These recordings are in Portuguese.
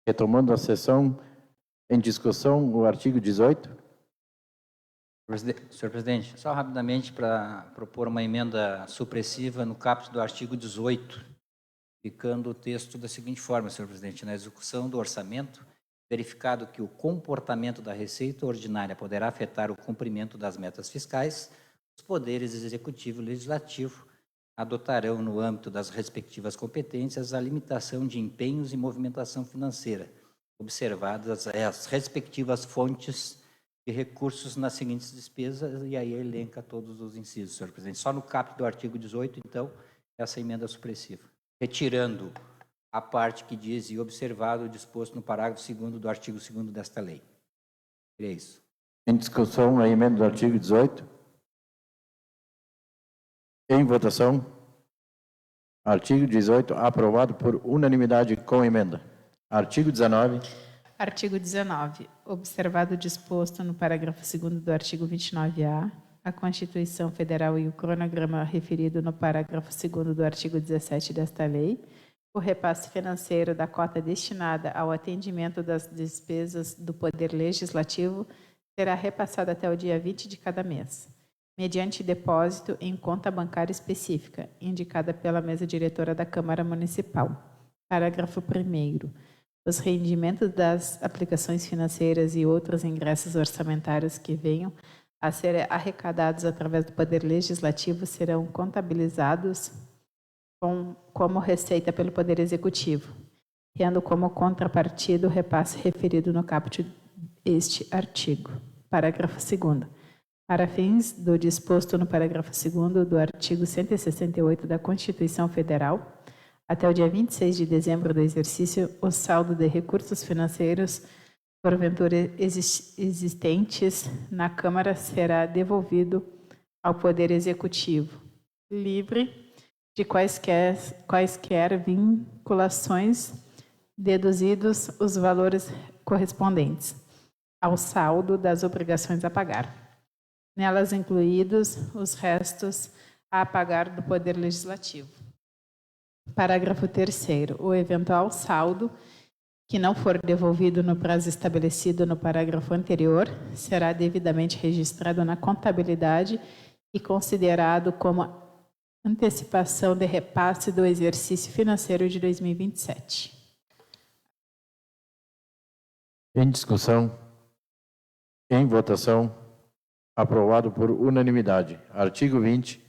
Retomando a sessão, em discussão, o artigo 18. Senhor presidente, só rapidamente para propor uma emenda supressiva no caput do artigo 18, ficando o texto da seguinte forma, senhor presidente: na execução do orçamento, verificado que o comportamento da receita ordinária poderá afetar o cumprimento das metas fiscais, os poderes executivo e legislativo adotarão, no âmbito das respectivas competências, a limitação de empenhos e movimentação financeira, observadas as respectivas fontes de recursos nas seguintes despesas, e aí elenca todos os incisos, senhor presidente. Só no caput do artigo 18, então, essa emenda supressiva, retirando a parte que diz e observado o disposto no parágrafo 2º do artigo 2º desta lei. É isso. Em discussão, a emenda do artigo 18. Em votação. Artigo 18, aprovado por unanimidade com emenda. Artigo 19. Artigo 19. Observado o disposto no parágrafo 2º do artigo 29-A, a Constituição Federal e o cronograma referido no parágrafo 2º do artigo 17 desta lei, o repasse financeiro da cota destinada ao atendimento das despesas do Poder Legislativo será repassado até o dia 20 de cada mês, mediante depósito em conta bancária específica, indicada pela mesa diretora da Câmara Municipal. Parágrafo 1º. Os rendimentos das aplicações financeiras e outros ingressos orçamentários que venham a ser arrecadados através do Poder Legislativo serão contabilizados como receita pelo Poder Executivo, tendo como contrapartida o repasse referido no caput este artigo. Parágrafo 2º. Para fins do disposto no parágrafo 2º do artigo 168 da Constituição Federal, até o dia 26 de dezembro do exercício, o saldo de recursos financeiros, porventura existentes na Câmara, será devolvido ao Poder Executivo, livre de quaisquer vinculações, deduzidos os valores correspondentes ao saldo das obrigações a pagar, nelas incluídos os restos a pagar do Poder Legislativo. Parágrafo 3º. O eventual saldo que não for devolvido no prazo estabelecido no parágrafo anterior será devidamente registrado na contabilidade e considerado como antecipação de repasse do exercício financeiro de 2027. Em discussão, em votação, aprovado por unanimidade. Artigo 20.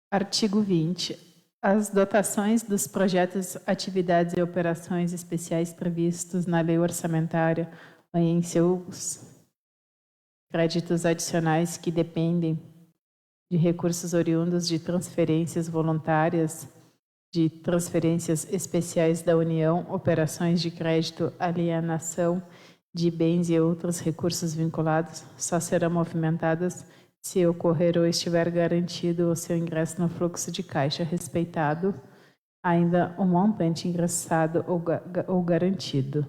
Artigo 20. As dotações dos projetos, atividades e operações especiais previstos na lei orçamentária ou em seus créditos adicionais que dependem de recursos oriundos de transferências voluntárias, de transferências especiais da União, operações de crédito, alienação de bens e outros recursos vinculados, só serão movimentadas se ocorrer ou estiver garantido o seu ingresso no fluxo de caixa, respeitado ainda o montante ingressado ou garantido.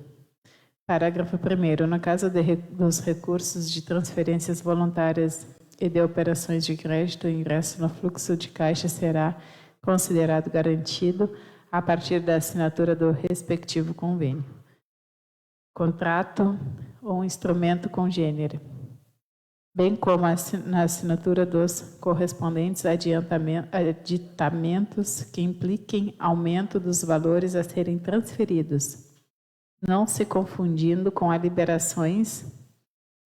Parágrafo 1º. No caso dos recursos de transferências voluntárias e de operações de crédito, o ingresso no fluxo de caixa será considerado garantido a partir da assinatura do respectivo convênio, contrato ou instrumento congênere, bem como na assinatura dos correspondentes aditamentos que impliquem aumento dos valores a serem transferidos, não se confundindo com as liberações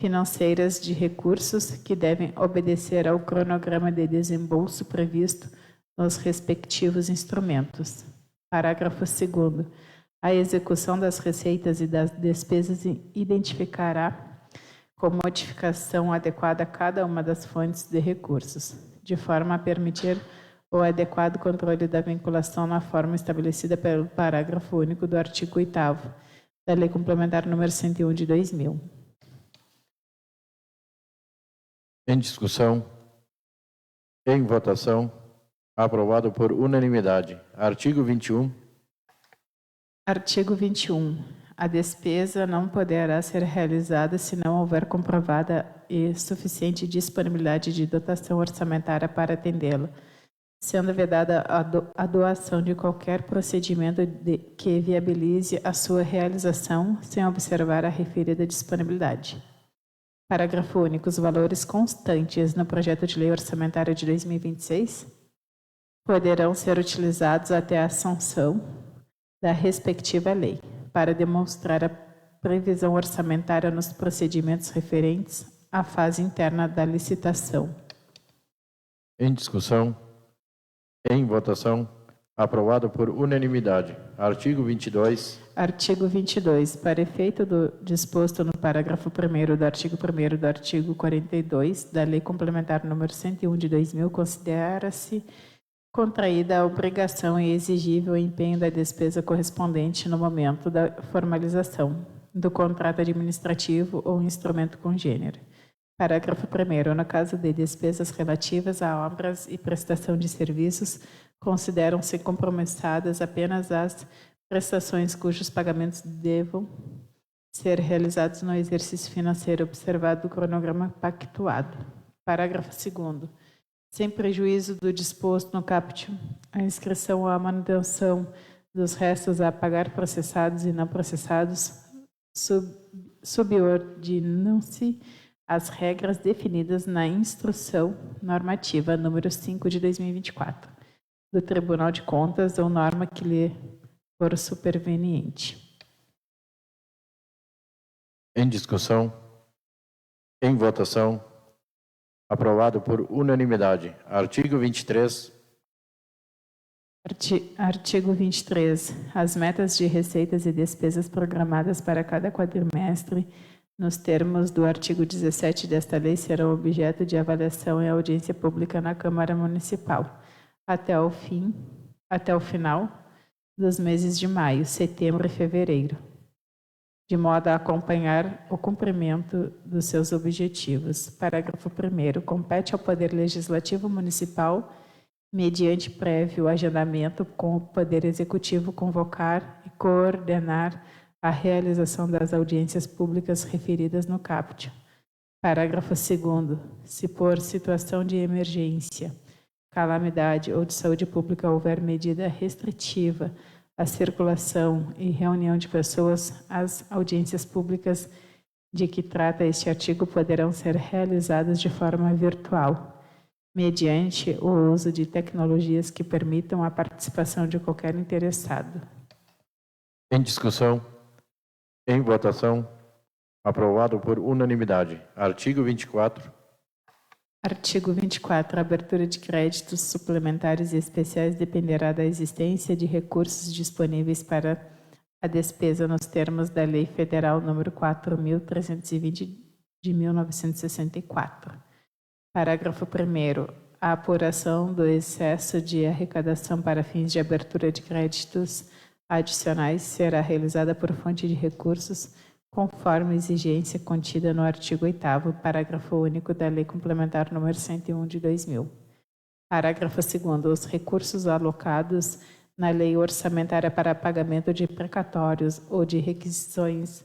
financeiras de recursos que devem obedecer ao cronograma de desembolso previsto nos respectivos instrumentos. Parágrafo 2º. A execução das receitas e das despesas identificará com modificação adequada a cada uma das fontes de recursos, de forma a permitir o adequado controle da vinculação na forma estabelecida pelo parágrafo único do artigo 8º da Lei Complementar número 101 de 2000. Em discussão, em votação, aprovado por unanimidade. Artigo 21. Artigo 21. A despesa não poderá ser realizada se não houver comprovada e suficiente disponibilidade de dotação orçamentária para atendê-la, sendo vedada a doação de qualquer procedimento que viabilize a sua realização sem observar a referida disponibilidade. Parágrafo único. Os valores constantes no projeto de lei orçamentária de 2026 poderão ser utilizados até a sanção da respectiva lei, para demonstrar a previsão orçamentária nos procedimentos referentes à fase interna da licitação. Em discussão. Em votação. Aprovado por unanimidade. Artigo 22. Artigo 22. Para efeito do disposto no parágrafo 1º do artigo 1º do artigo 42 da Lei Complementar número 101 de 2000, considera-se contraída a obrigação e exigível o empenho da despesa correspondente no momento da formalização do contrato administrativo ou instrumento congênero. Parágrafo 1º. No caso de despesas relativas a obras e prestação de serviços, consideram-se compromissadas apenas as prestações cujos pagamentos devam ser realizados no exercício financeiro observado o cronograma pactuado. Parágrafo 2º. Sem prejuízo do disposto no caput, a inscrição ou a manutenção dos restos a pagar processados e não processados subordinam-se às regras definidas na Instrução Normativa número 5 de 2024 do Tribunal de Contas ou norma que lhe for superveniente. Em discussão. Em votação. Aprovado por unanimidade. Artigo 23. Artigo 23. As metas de receitas e despesas programadas para cada quadrimestre, nos termos do artigo 17 desta lei, serão objeto de avaliação e audiência pública na Câmara Municipal, até o final dos meses de maio, setembro e fevereiro, de modo a acompanhar o cumprimento dos seus objetivos. Parágrafo 1º. Compete ao Poder Legislativo Municipal, mediante prévio agendamento com o Poder Executivo, convocar e coordenar a realização das audiências públicas referidas no caput. Parágrafo 2º. Se por situação de emergência, calamidade ou de saúde pública houver medida restritiva à circulação e reunião de pessoas, as audiências públicas de que trata este artigo poderão ser realizadas de forma virtual, mediante o uso de tecnologias que permitam a participação de qualquer interessado. Em discussão. Em votação. Aprovado por unanimidade. Artigo 24. Artigo 24. A abertura de créditos suplementares e especiais dependerá da existência de recursos disponíveis para a despesa nos termos da Lei Federal nº 4.320 de 1964. Parágrafo 1º. A apuração do excesso de arrecadação para fins de abertura de créditos adicionais será realizada por fonte de recursos conforme exigência contida no artigo 8º, parágrafo único da Lei Complementar número 101 de 2000. Parágrafo 2º. Os recursos alocados na Lei Orçamentária para pagamento de precatórios ou de requisições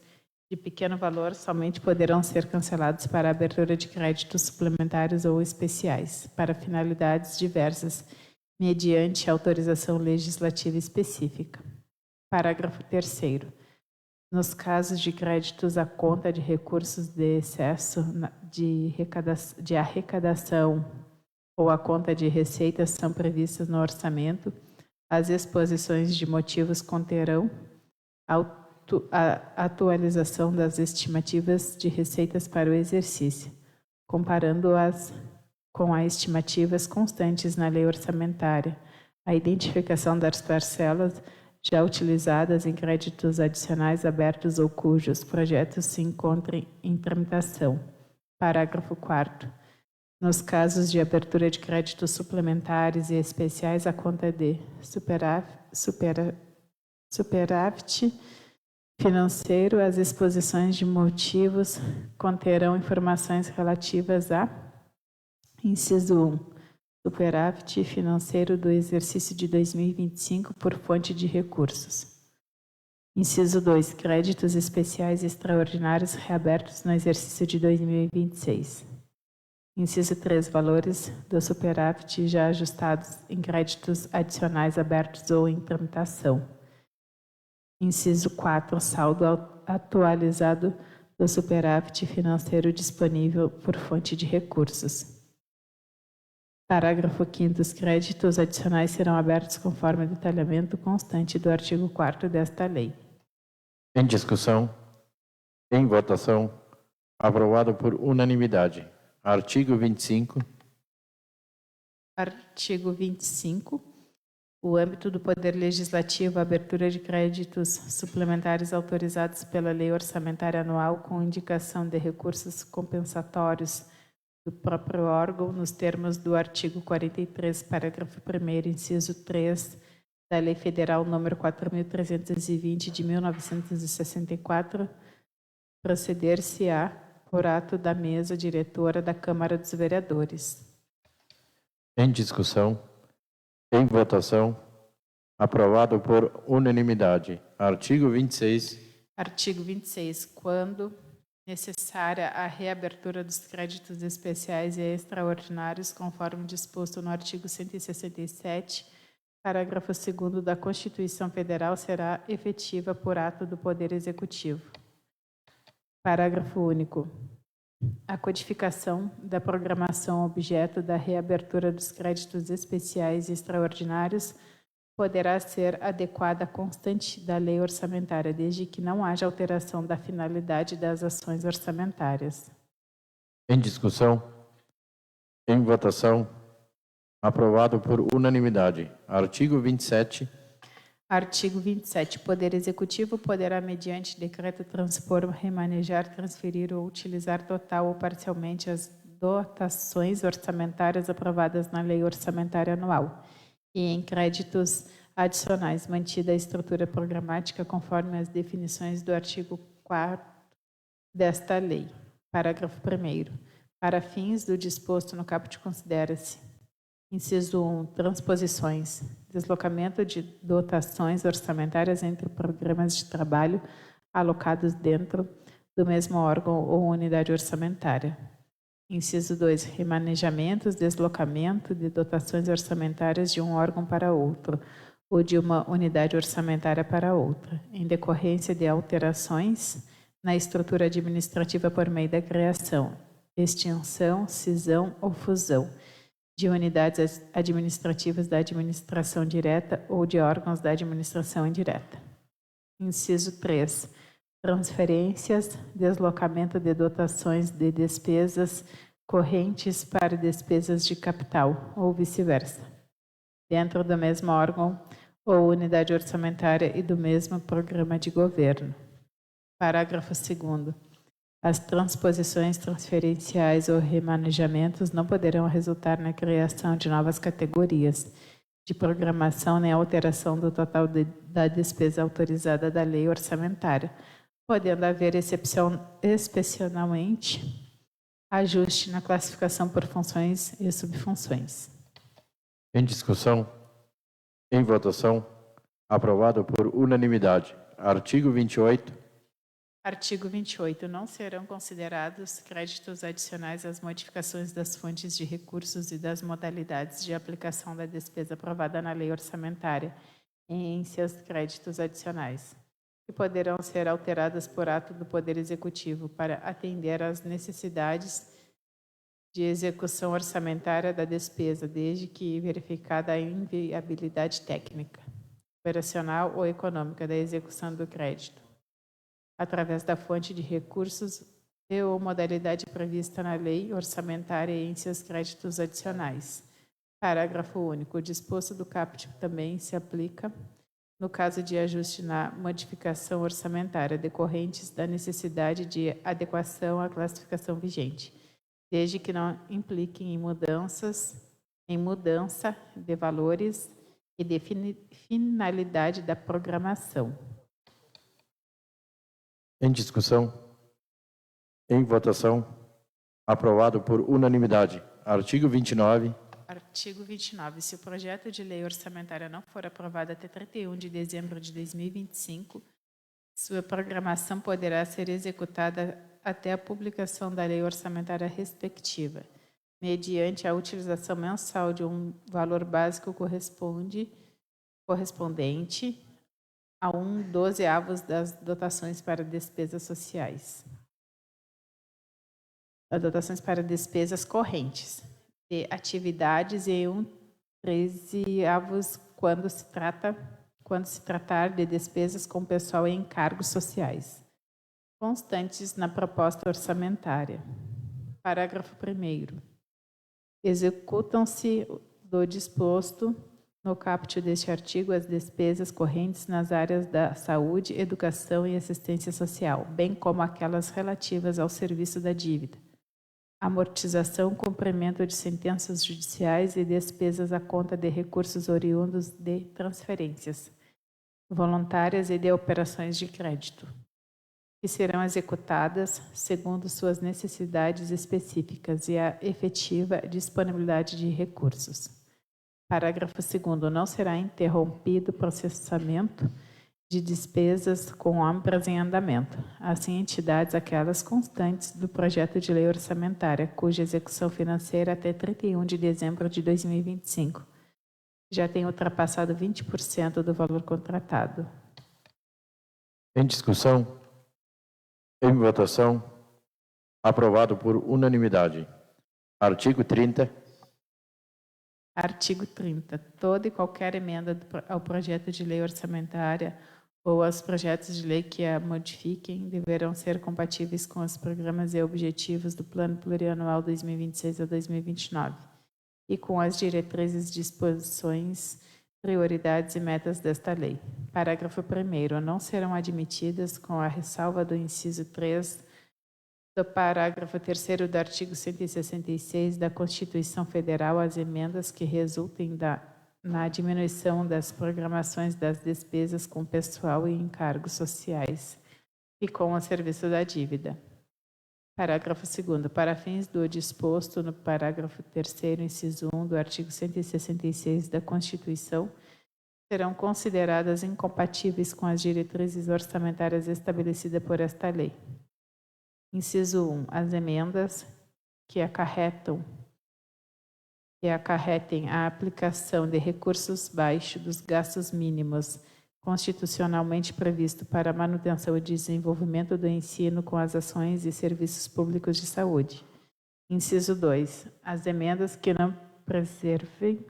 de pequeno valor somente poderão ser cancelados para abertura de créditos suplementares ou especiais, para finalidades diversas, mediante autorização legislativa específica. Parágrafo 3º. Nos casos de créditos à conta de recursos de excesso de arrecadação ou à conta de receitas são previstas no orçamento, as exposições de motivos conterão a atualização das estimativas de receitas para o exercício, comparando-as com as estimativas constantes na lei orçamentária, a identificação das parcelas já utilizadas em créditos adicionais abertos ou cujos projetos se encontrem em tramitação. Parágrafo 4º. Nos casos de abertura de créditos suplementares e especiais à conta de superávit financeiro, as exposições de motivos conterão informações relativas a: inciso 1. Superávit financeiro do exercício de 2025 por fonte de recursos. Inciso 2. Créditos especiais extraordinários reabertos no exercício de 2026. Inciso 3, valores do superávit já ajustados em créditos adicionais abertos ou em tramitação. Inciso 4, saldo atualizado do superávit financeiro disponível por fonte de recursos. Parágrafo 5º. Os créditos adicionais serão abertos conforme o detalhamento constante do artigo 4º desta lei. Em discussão. Em votação. Aprovado por unanimidade. Artigo 25. Artigo 25. O âmbito do Poder Legislativo, a abertura de créditos suplementares autorizados pela Lei Orçamentária Anual com indicação de recursos compensatórios do próprio órgão, nos termos do artigo 43, parágrafo 1º, inciso 3, da Lei Federal nº 4.320, de 1964, proceder-se-á por ato da mesa diretora da Câmara dos Vereadores. Em discussão. Em votação. Aprovado por unanimidade. Artigo 26. Artigo 26. Quando necessária a reabertura dos créditos especiais e extraordinários, conforme disposto no artigo 167, parágrafo 2º da Constituição Federal, será efetiva por ato do Poder Executivo. Parágrafo único. A codificação da programação objeto da reabertura dos créditos especiais e extraordinários poderá ser adequada à constante da lei orçamentária, desde que não haja alteração da finalidade das ações orçamentárias. Em discussão. Em votação. Aprovado por unanimidade. Artigo 27. Artigo 27. O Poder Executivo poderá, mediante decreto, transpor, remanejar, transferir ou utilizar total ou parcialmente as dotações orçamentárias aprovadas na Lei Orçamentária Anual e em créditos adicionais, mantida a estrutura programática conforme as definições do artigo 4º desta lei. Parágrafo 1º. Para fins do disposto no caput considera-se: inciso 1, transposições, deslocamento de dotações orçamentárias entre programas de trabalho alocados dentro do mesmo órgão ou unidade orçamentária. Inciso 2, remanejamentos, deslocamento de dotações orçamentárias de um órgão para outro ou de uma unidade orçamentária para outra, em decorrência de alterações na estrutura administrativa por meio da criação, extinção, cisão ou fusão de unidades administrativas da administração direta ou de órgãos da administração indireta. Inciso 3. Transferências, deslocamento de dotações de despesas correntes para despesas de capital, ou vice-versa, dentro do mesmo órgão ou unidade orçamentária e do mesmo programa de governo. Parágrafo 2º. As transposições transferenciais ou remanejamentos não poderão resultar na criação de novas categorias de programação nem alteração do total da despesa autorizada da lei orçamentária, podendo haver excepcionalmente ajuste na classificação por funções e subfunções. Em discussão. Em votação. Aprovado por unanimidade. Artigo 28. Artigo 28. Não serão considerados créditos adicionais às modificações das fontes de recursos e das modalidades de aplicação da despesa aprovada na lei orçamentária em seus créditos adicionais, que poderão ser alteradas por ato do Poder Executivo para atender às necessidades de execução orçamentária da despesa, desde que verificada a inviabilidade técnica, operacional ou econômica da execução do crédito, através da fonte de recursos e ou modalidade prevista na lei orçamentária e em seus créditos adicionais. Parágrafo único. O disposto do caput também se aplica no caso de ajuste na modificação orçamentária decorrentes da necessidade de adequação à classificação vigente, desde que não impliquem em mudança de valores e de finalidade da programação. Em discussão. Em votação. Aprovado por unanimidade. Artigo 29. Artigo 29. Se o projeto de lei orçamentária não for aprovado até 31 de dezembro de 2025, sua programação poderá ser executada até a publicação da lei orçamentária respectiva, mediante a utilização mensal de um valor básico correspondente a 1/12 das dotações para despesas sociais. As dotações para despesas correntes de atividades e 1/13 quando se tratar de despesas com pessoal e encargos sociais, constantes na proposta orçamentária. Parágrafo 1º. Executam-se do disposto no caput deste artigo as despesas correntes nas áreas da saúde, educação e assistência social, bem como aquelas relativas ao serviço da dívida, amortização, cumprimento de sentenças judiciais e despesas à conta de recursos oriundos de transferências voluntárias e de operações de crédito, que serão executadas segundo suas necessidades específicas e a efetiva disponibilidade de recursos. Parágrafo 2º. Não será interrompido o processamento de despesas com obras em andamento, assim entidades aquelas constantes do projeto de lei orçamentária, cuja execução financeira até 31 de dezembro de 2025 já tem ultrapassado 20% do valor contratado. Em discussão? Em votação? Aprovado por unanimidade. Artigo 30. Artigo 30. Toda e qualquer emenda ao projeto de lei orçamentária ou aos projetos de lei que a modifiquem deverão ser compatíveis com os programas e objetivos do Plano Plurianual 2026 a 2029 e com as diretrizes, disposições, prioridades e metas desta lei. Parágrafo 1º. Não serão admitidas, com a ressalva do inciso 3 do parágrafo 3º do artigo 166 da Constituição Federal, as emendas que resultem na diminuição das programações das despesas com pessoal e encargos sociais e com o serviço da dívida. Parágrafo 2º. Para fins do disposto no parágrafo 3º, inciso 1 do artigo 166 da Constituição, serão consideradas incompatíveis com as diretrizes orçamentárias estabelecidas por esta lei. Inciso 1. As emendas que acarretem a aplicação de recursos baixos dos gastos mínimos constitucionalmente previsto para a manutenção e desenvolvimento do ensino com as ações e serviços públicos de saúde. Inciso 2. As emendas que não preservem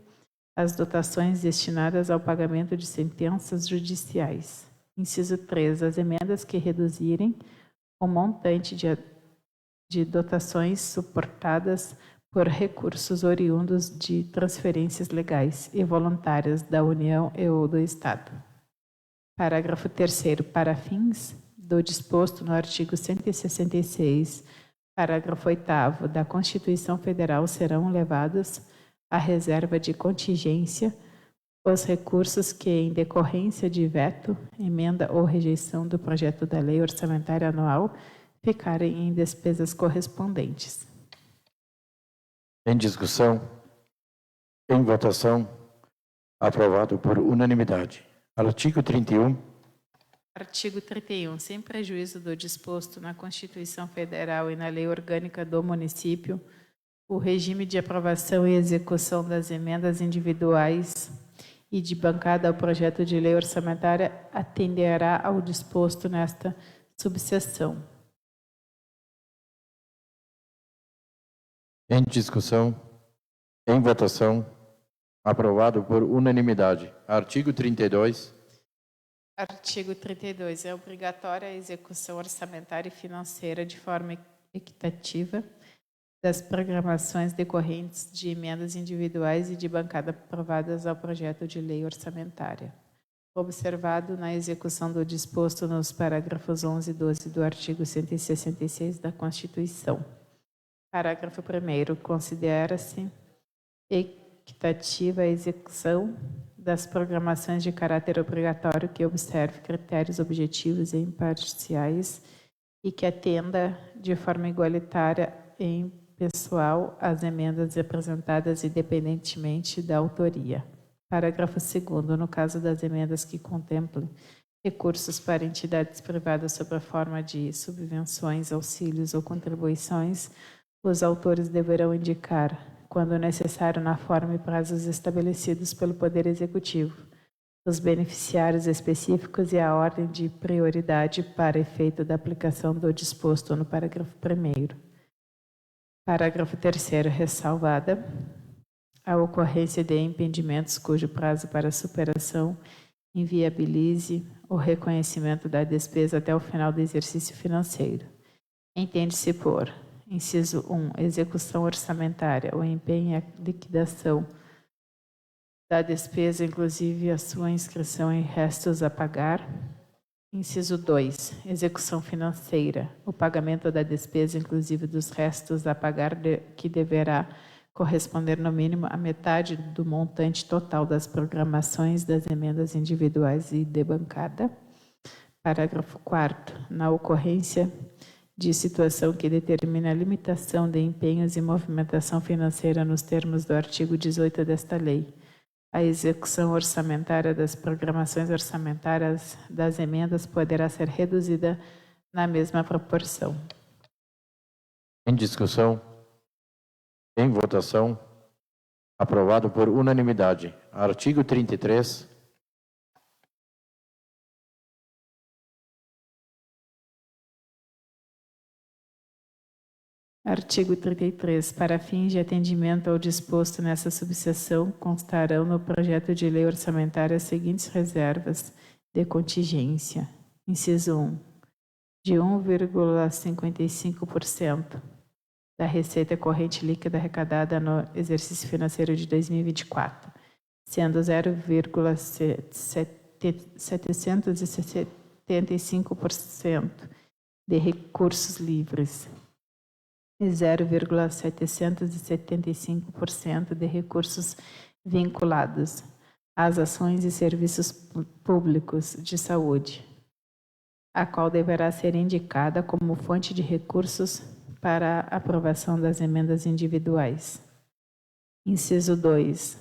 as dotações destinadas ao pagamento de sentenças judiciais. Inciso 3. As emendas que reduzirem o montante de dotações suportadas por recursos oriundos de transferências legais e voluntárias da União e ou do Estado. Parágrafo 3º. Para fins do disposto no artigo 166, parágrafo 8º da Constituição Federal, serão levados à reserva de contingência os recursos que, em decorrência de veto, emenda ou rejeição do projeto da lei orçamentária anual, ficarem em despesas correspondentes. Em discussão? Em votação? Aprovado por unanimidade. Artigo 31. Artigo 31. Sem prejuízo do disposto na Constituição Federal e na Lei Orgânica do Município, o regime de aprovação e execução das emendas individuais e de bancada ao projeto de lei orçamentária atenderá ao disposto nesta subseção. Em discussão? Em votação? Aprovado por unanimidade. Artigo 32. Artigo 32. É obrigatória a execução orçamentária e financeira de forma equitativa das programações decorrentes de emendas individuais e de bancada aprovadas ao projeto de lei orçamentária, observado na execução do disposto nos parágrafos 11 e 12 do artigo 166 da Constituição. Parágrafo 1º. Considera-se equitativa a execução das programações de caráter obrigatório que observe critérios objetivos e imparciais e que atenda de forma igualitária em pessoal às emendas apresentadas independentemente da autoria. Parágrafo 2º. No caso das emendas que contemplem recursos para entidades privadas sob a forma de subvenções, auxílios ou contribuições, Os autores deverão indicar, quando necessário na forma e prazos estabelecidos pelo Poder Executivo, os beneficiários específicos e a ordem de prioridade para efeito da aplicação do disposto no parágrafo 1º. Parágrafo 3º, ressalvada a ocorrência de impedimentos cujo prazo para superação inviabilize o reconhecimento da despesa até o final do exercício financeiro. Entende-se por: inciso 1, execução orçamentária, o empenho e a liquidação da despesa, inclusive a sua inscrição em restos a pagar. Inciso 2, execução financeira, o pagamento da despesa, inclusive dos restos a pagar, que deverá corresponder no mínimo a metade do montante total das programações das emendas individuais e de bancada. Parágrafo 4º, na ocorrência de situação que determina a limitação de empenhos e movimentação financeira nos termos do artigo 18 desta lei, a execução orçamentária das programações orçamentárias das emendas poderá ser reduzida na mesma proporção. Em discussão. Em votação. Aprovado por unanimidade. Artigo 33. Artigo 33. Para fins de atendimento ao disposto nessa subseção, constarão no projeto de lei orçamentária as seguintes reservas de contingência. Inciso 1. De 1,55% da receita corrente líquida arrecadada no exercício financeiro de 2024, sendo 0,775% de recursos livres e 0,775% de recursos vinculados às ações e serviços públicos de saúde, a qual deverá ser indicada como fonte de recursos para a aprovação das emendas individuais. Inciso 2.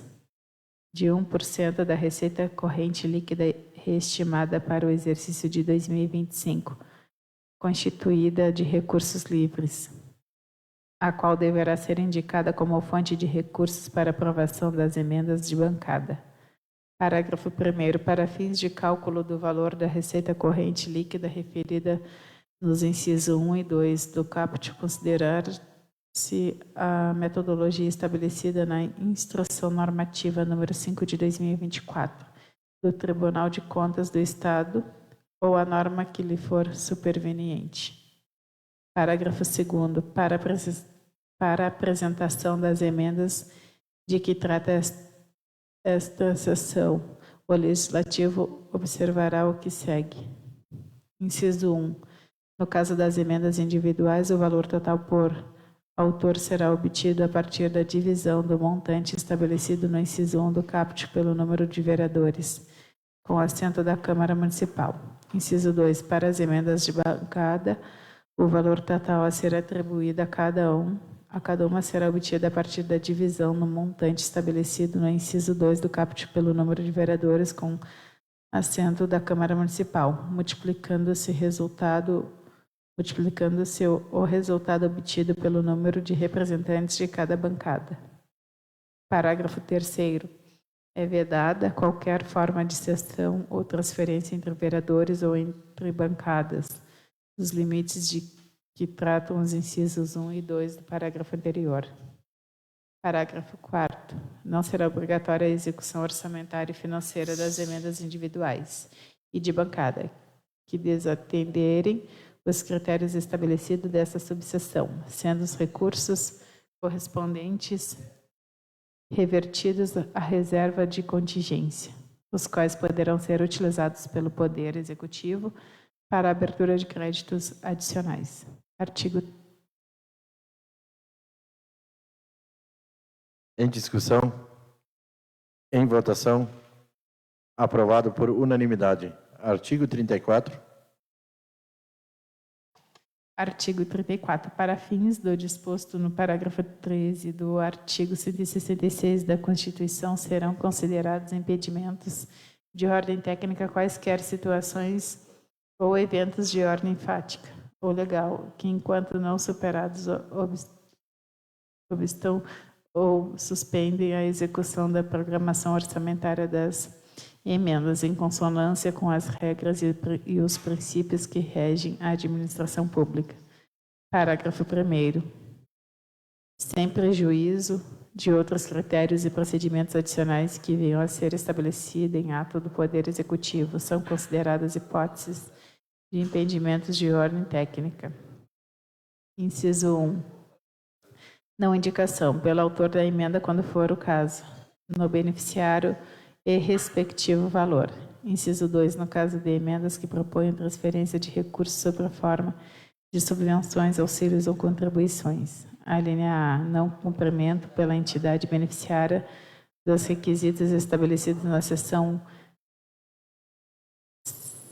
De 1% da receita corrente líquida reestimada para o exercício de 2025, constituída de recursos livres, a qual deverá ser indicada como fonte de recursos para aprovação das emendas de bancada. Parágrafo 1º. Para fins de cálculo do valor da receita corrente líquida referida nos incisos 1 e 2 do caput, considerar-se a metodologia estabelecida na Instrução Normativa número 5 de 2024 do Tribunal de Contas do Estado ou a norma que lhe for superveniente. Parágrafo 2º. Para a apresentação das emendas de que trata esta seção, o Legislativo observará o que segue. Inciso 1. No caso das emendas individuais, o valor total por autor será obtido a partir da divisão do montante estabelecido no inciso 1 do caput pelo número de vereadores, com assento da Câmara Municipal. Inciso 2. Para as emendas de bancada, o valor total a ser atribuído a cada uma será obtido a partir da divisão no montante estabelecido no inciso 2 do caput pelo número de vereadores, com assento da Câmara Municipal, multiplicando-se o resultado obtido pelo número de representantes de cada bancada. Parágrafo 3º. É vedada qualquer forma de cessão ou transferência entre vereadores ou entre bancadas, nos limites de que tratam os incisos 1 e 2 do parágrafo anterior. Parágrafo 4º. Não será obrigatória a execução orçamentária e financeira das emendas individuais e de bancada, que desatenderem os critérios estabelecidos dessa subseção, sendo os recursos correspondentes revertidos à reserva de contingência, os quais poderão ser utilizados pelo Poder Executivo para a abertura de créditos adicionais. Artigo. Em discussão. Em votação. Aprovado por unanimidade. Artigo 34. Artigo 34. Para fins do disposto no parágrafo 13 do artigo 166 da Constituição, serão considerados impedimentos de ordem técnica quaisquer situações ou eventos de ordem fática ou legal, que, enquanto não superados obstam ou suspendem a execução da programação orçamentária das emendas, em consonância com as regras e os princípios que regem a administração pública. Parágrafo 1º. Sem prejuízo de outros critérios e procedimentos adicionais que venham a ser estabelecidos em ato do Poder Executivo, são consideradas hipóteses de impedimentos de ordem técnica. Inciso 1. Não indicação pelo autor da emenda, quando for o caso, no beneficiário e respectivo valor. Inciso 2. No caso de emendas que propõem transferência de recursos sob a forma de subvenções, auxílios ou contribuições. A linha A. Não cumprimento pela entidade beneficiária dos requisitos estabelecidos na seção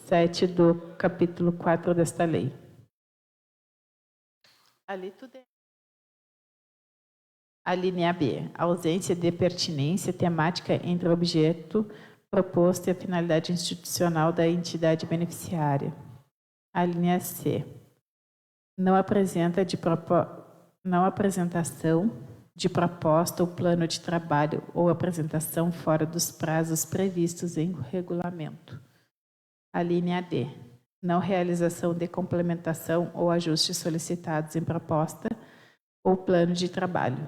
7 do capítulo 4 desta lei. Ali tudo é. A linha B. Ausência de pertinência temática entre o objeto proposto e a finalidade institucional da entidade beneficiária. A linha C. Não apresentação de proposta ou plano de trabalho ou apresentação fora dos prazos previstos em regulamento. A linha D. Não realização de complementação ou ajustes solicitados em proposta ou plano de trabalho,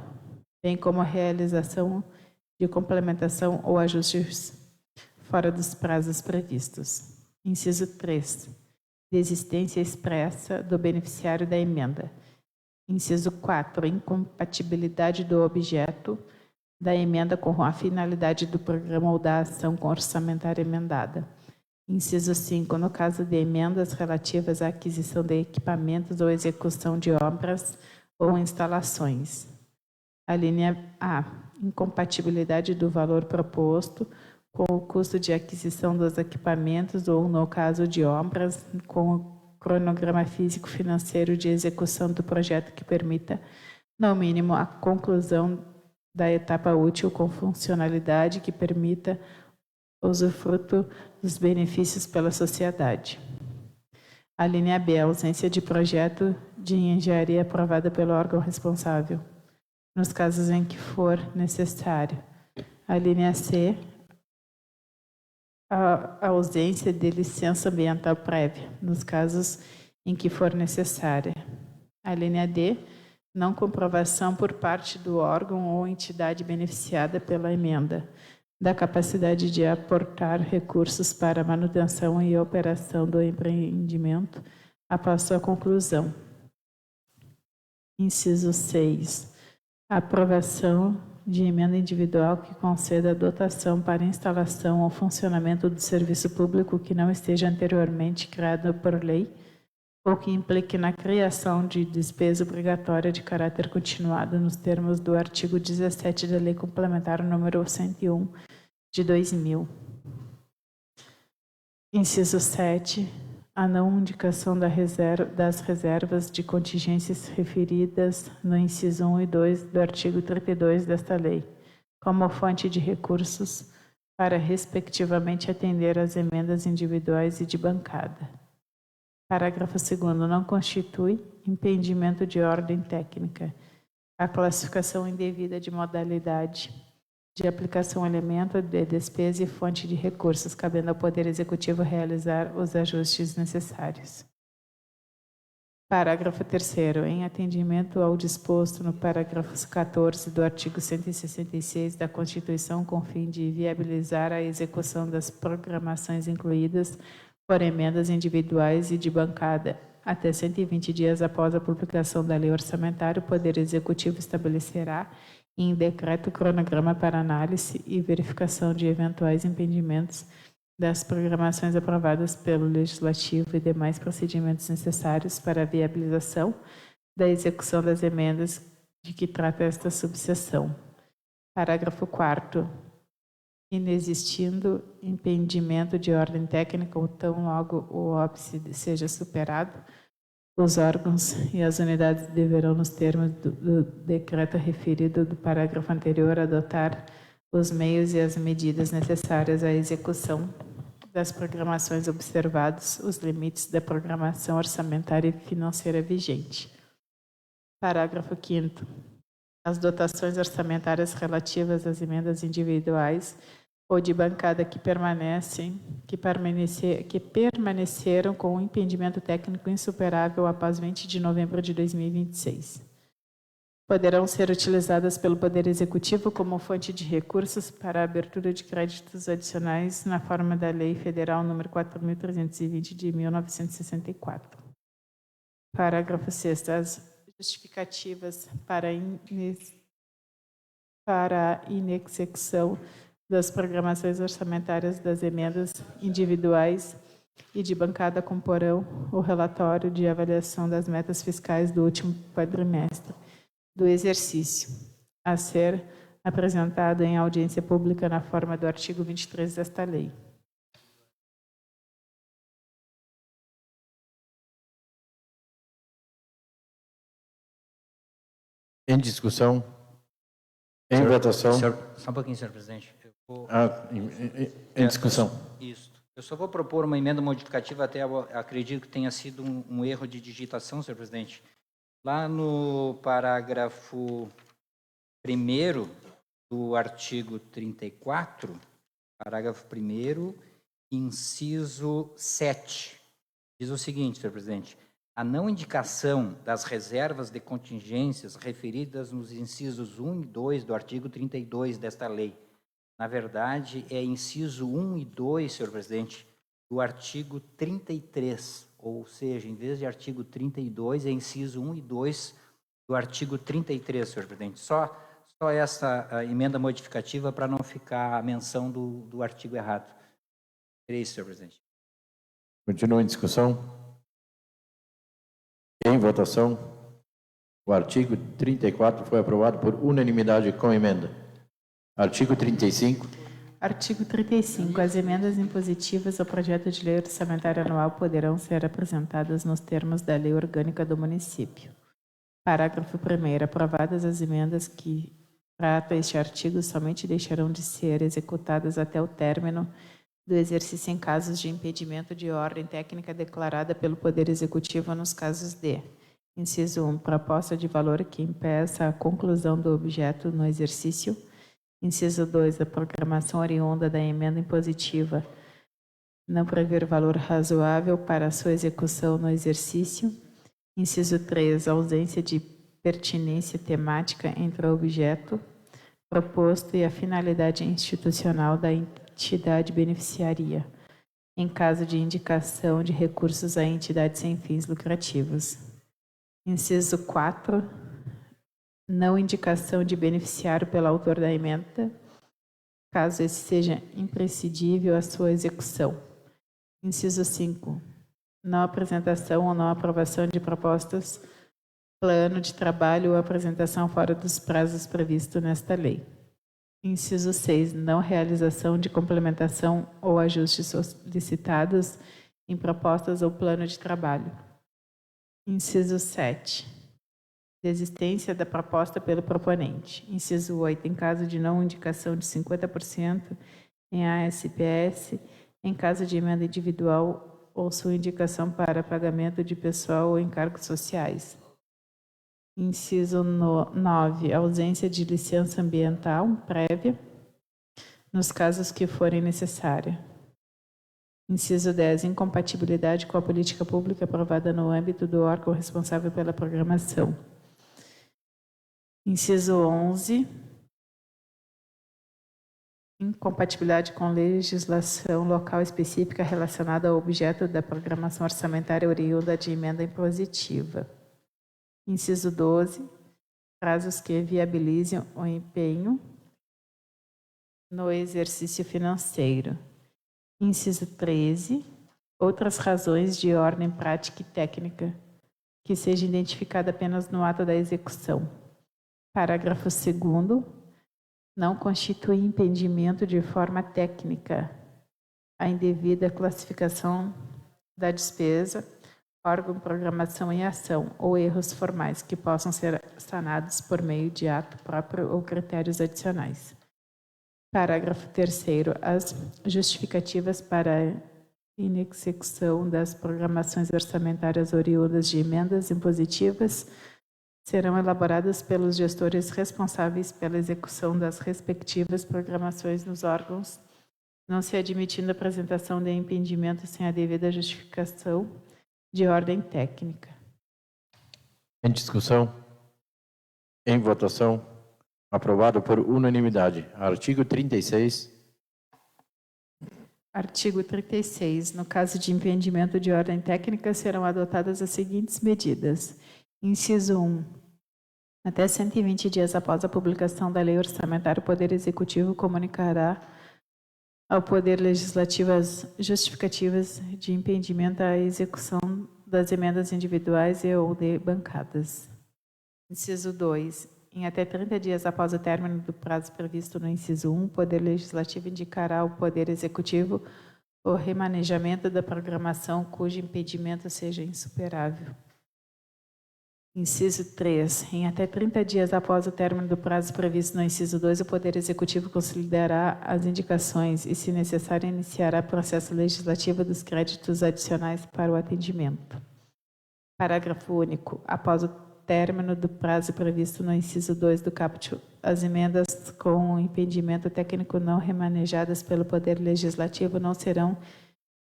bem como a realização de complementação ou ajustes fora dos prazos previstos. Inciso 3. Desistência expressa do beneficiário da emenda. Inciso 4. Incompatibilidade do objeto da emenda com a finalidade do programa ou da ação orçamentária emendada. Inciso 5. No caso de emendas relativas à aquisição de equipamentos ou execução de obras ou instalações. A linha A. Incompatibilidade do valor proposto com o custo de aquisição dos equipamentos ou, no caso de obras, com o cronograma físico-financeiro de execução do projeto que permita, no mínimo, a conclusão da etapa útil com funcionalidade que permita usufruto dos benefícios pela sociedade. A linha B. Ausência de projeto de engenharia aprovada pelo órgão responsável, nos casos em que for necessário. A linha C. A ausência de licença ambiental prévia, nos casos em que for necessária. A linha D. Não comprovação por parte do órgão ou entidade beneficiada pela emenda da capacidade de aportar recursos para a manutenção e operação do empreendimento após sua conclusão. Inciso 6. Aprovação de emenda individual que conceda a dotação para instalação ou funcionamento do serviço público que não esteja anteriormente criado por lei ou que implique na criação de despesa obrigatória de caráter continuado nos termos do artigo 17 da Lei Complementar número 101 de 2000. Inciso 7. A não indicação das reservas de contingências referidas no inciso 1 e 2 do artigo 32 desta lei, como fonte de recursos para, respectivamente, atender às emendas individuais e de bancada. Parágrafo 2º. Não constitui impedimento de ordem técnica a classificação indevida de modalidade de aplicação, elemento de despesa e fonte de recursos, cabendo ao Poder Executivo realizar os ajustes necessários. Parágrafo 3º. Em atendimento ao disposto no parágrafo 14 do artigo 166 da Constituição, com fim de viabilizar a execução das programações incluídas por emendas individuais e de bancada, até 120 dias após a publicação da Lei Orçamentária, o Poder Executivo estabelecerá em decreto cronograma para análise e verificação de eventuais impedimentos das programações aprovadas pelo Legislativo e demais procedimentos necessários para a viabilização da execução das emendas de que trata esta subseção. Parágrafo 4º. Inexistindo impedimento de ordem técnica ou tão logo o óbice seja superado, os órgãos e as unidades deverão, nos termos do decreto referido do parágrafo anterior, adotar os meios e as medidas necessárias à execução das programações, observados os limites da programação orçamentária e financeira vigente. Parágrafo 5º. as dotações orçamentárias relativas às emendas individuais ou de bancada que permaneceram com um impedimento técnico insuperável após 20 de novembro de 2026. Poderão ser utilizadas pelo Poder Executivo como fonte de recursos para a abertura de créditos adicionais na forma da Lei Federal nº 4.320 de 1964. Parágrafo 6º. As justificativas para a inexecução das programações orçamentárias das emendas individuais e de bancada comporão o relatório de avaliação das metas fiscais do último quadrimestre do exercício, a ser apresentado em audiência pública na forma do artigo 23 desta lei. Em discussão? Em votação? Só um pouquinho, senhor presidente. Em discussão. Isso. Eu só vou propor uma emenda modificativa, até acredito que tenha sido um erro de digitação, senhor presidente. Lá no parágrafo 1º do artigo 34, parágrafo 1º, inciso 7, diz o seguinte, senhor presidente: a não indicação das reservas de contingências referidas nos incisos 1 e 2 do artigo 32 desta lei. Na verdade, é inciso 1 e 2, senhor presidente, do artigo 33, ou seja, em vez de artigo 32, é inciso 1 e 2 do artigo 33, senhor presidente. Só essa emenda modificativa para não ficar a menção do artigo errado. É isso, senhor presidente. Continua em discussão? Em votação? O artigo 34 foi aprovado por unanimidade com emenda. Artigo 35. Artigo 35. As emendas impositivas ao projeto de lei orçamentária anual poderão ser apresentadas nos termos da Lei Orgânica do Município. Parágrafo 1º. Aprovadas as emendas que trata este artigo, somente deixarão de ser executadas até o término do exercício em casos de impedimento de ordem técnica declarada pelo Poder Executivo nos casos de: inciso 1, proposta de valor que impeça a conclusão do objeto no exercício; inciso 2, a programação oriunda da emenda impositiva não prever valor razoável para a sua execução no exercício; inciso 3, a ausência de pertinência temática entre o objeto proposto e a finalidade institucional da entidade beneficiaria, em caso de indicação de recursos a entidades sem fins lucrativos. Inciso 4, não indicação de beneficiário pelo autor da emenda, caso esse seja imprescindível à sua execução. Inciso 5, não apresentação ou não aprovação de propostas, plano de trabalho ou apresentação fora dos prazos previstos nesta lei. Inciso 6, não realização de complementação ou ajustes solicitados em propostas ou plano de trabalho. Inciso 7, desistência da proposta pelo proponente. Inciso 8, em caso de não indicação de 50% em ASPS, em caso de emenda individual ou sua indicação para pagamento de pessoal ou encargos sociais. Inciso 9, ausência de licença ambiental prévia, nos casos que forem necessária. Inciso 10, incompatibilidade com a política pública aprovada no âmbito do órgão responsável pela programação. Inciso 11, incompatibilidade com legislação local específica relacionada ao objeto da programação orçamentária oriunda de emenda impositiva. Inciso 12, prazos que viabilizem o empenho no exercício financeiro. Inciso 13, outras razões de ordem prática e técnica, que seja identificada apenas no ato da execução. Parágrafo 2º, não constitui impedimento de forma técnica a indevida classificação da despesa, órgão, programação em ação ou erros formais que possam ser sanados por meio de ato próprio ou critérios adicionais. Parágrafo 3º. As justificativas para a inexecução das programações orçamentárias oriundas de emendas impositivas serão elaboradas pelos gestores responsáveis pela execução das respectivas programações nos órgãos, não se admitindo a apresentação de impedimento sem a devida justificação de ordem técnica. Em discussão? Em votação? Aprovado por unanimidade. Artigo 36. Artigo 36. No caso de impedimento de ordem técnica, serão adotadas as seguintes medidas. Inciso 1. Até 120 dias após a publicação da Lei Orçamentária, o Poder Executivo comunicará ao Poder Legislativo as justificativas de impedimento à execução das emendas individuais e ou de bancadas. Inciso 2. Em até 30 dias após o término do prazo previsto no inciso 1, o Poder Legislativo indicará ao Poder Executivo o remanejamento da programação cujo impedimento seja insuperável. Inciso 3. Em até 30 dias após o término do prazo previsto no inciso 2, o Poder Executivo considerará as indicações e, se necessário, iniciará processo legislativo dos créditos adicionais para o atendimento. Parágrafo único. Após o término do prazo previsto no inciso 2 do caput, as emendas com impedimento técnico não remanejadas pelo Poder Legislativo não serão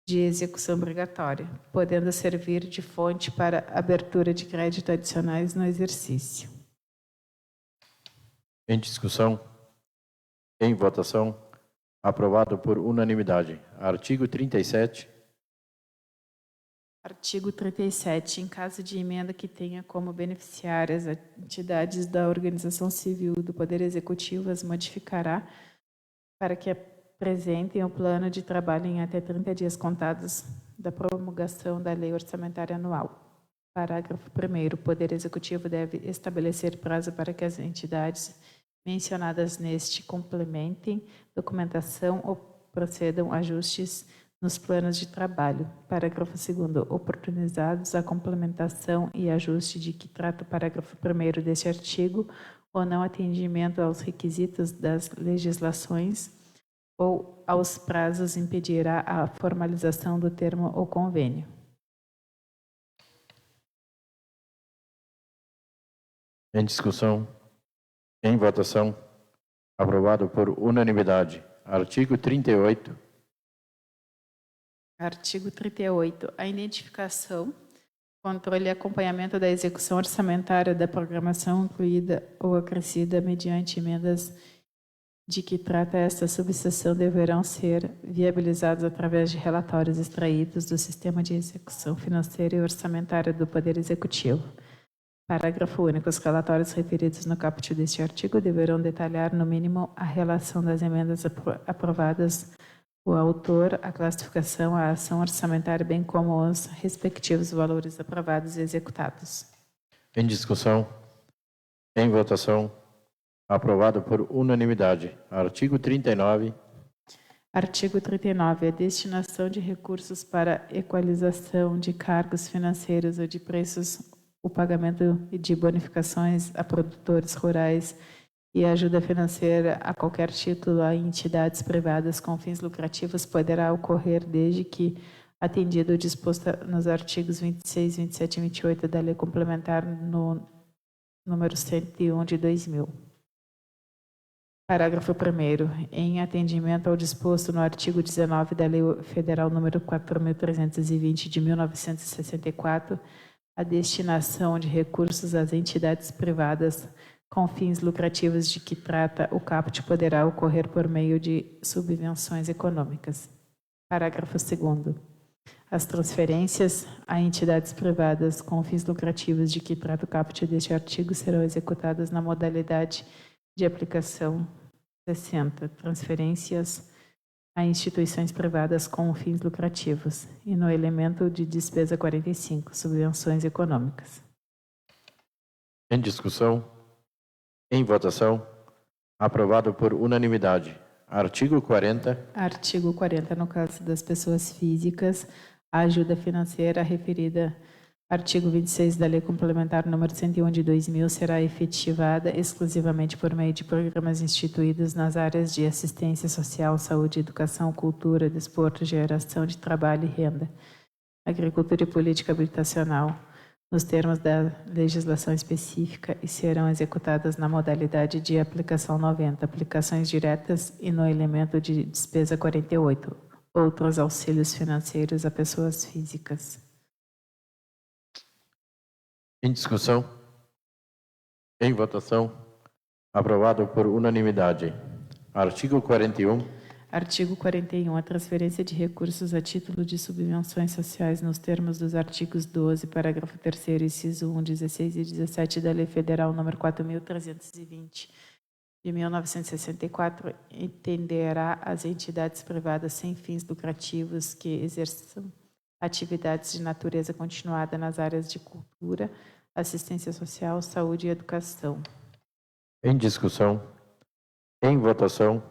de execução obrigatória, podendo servir de fonte para abertura de crédito adicionais no exercício. Em discussão? Em votação? Aprovado por unanimidade. Artigo 37. Artigo 37. Em caso de emenda que tenha como beneficiárias entidades da organização civil do Poder Executivo, as modificará para que apresentem o plano de trabalho em até 30 dias contados da promulgação da Lei Orçamentária Anual. Parágrafo 1º. O Poder Executivo deve estabelecer prazo para que as entidades mencionadas neste complementem documentação ou procedam ajustes nos planos de trabalho. Parágrafo 2º. Oportunizados a complementação e ajuste de que trata o parágrafo 1º deste artigo, ou não atendimento aos requisitos das legislações ou aos prazos impedirá a formalização do termo ou convênio. Em discussão? Em votação? Aprovado por unanimidade. Artigo 38. Artigo 38. A identificação, controle e acompanhamento da execução orçamentária da programação incluída ou acrescida mediante emendas de que trata esta subseção deverão ser viabilizados através de relatórios extraídos do Sistema de Execução Financeira e Orçamentária do Poder Executivo. Parágrafo único. Os relatórios referidos no caput deste artigo deverão detalhar, no mínimo, a relação das emendas aprovadas, o autor, a classificação, a ação orçamentária, bem como os respectivos valores aprovados e executados. Em discussão? Em votação? Aprovado por unanimidade. Artigo 39. Artigo 39. A destinação de recursos para equalização de cargos financeiros ou de preços, o pagamento de bonificações a produtores rurais e ajuda financeira a qualquer título a entidades privadas com fins lucrativos poderá ocorrer desde que atendido o disposto nos artigos 26, 27 e 28 da Lei Complementar número 101 de 2000. Parágrafo 1º. Em atendimento ao disposto no artigo 19 da Lei Federal número 4.320 de 1964, a destinação de recursos às entidades privadas com fins lucrativos de que trata o caput poderá ocorrer por meio de subvenções econômicas. Parágrafo 2º. As transferências a entidades privadas com fins lucrativos de que trata o caput deste artigo serão executadas na modalidade de aplicação 60, transferências a instituições privadas com fins lucrativos, e no elemento de despesa 45, subvenções econômicas. Em discussão? Em votação? Aprovado por unanimidade. Artigo 40. Artigo 40. No caso das pessoas físicas, a ajuda financeira referida artigo 26 da Lei Complementar número 101 de 2000 será efetivada exclusivamente por meio de programas instituídos nas áreas de assistência social, saúde, educação, cultura, desporto, geração de trabalho e renda, agricultura e política habitacional, nos termos da legislação específica e serão executadas na modalidade de aplicação 90, aplicações diretas e no elemento de despesa 48, outros auxílios financeiros a pessoas físicas. Em discussão? Em votação? Aprovado por unanimidade. Artigo 41. Artigo 41. A transferência de recursos a título de subvenções sociais nos termos dos artigos 12, parágrafo 3º, inciso 1, 16 e 17 da Lei Federal nº 4.320, de 1964, entenderá as entidades privadas sem fins lucrativos que exerçam atividades de natureza continuada nas áreas de cultura, assistência social, saúde e educação. Em discussão? Em votação?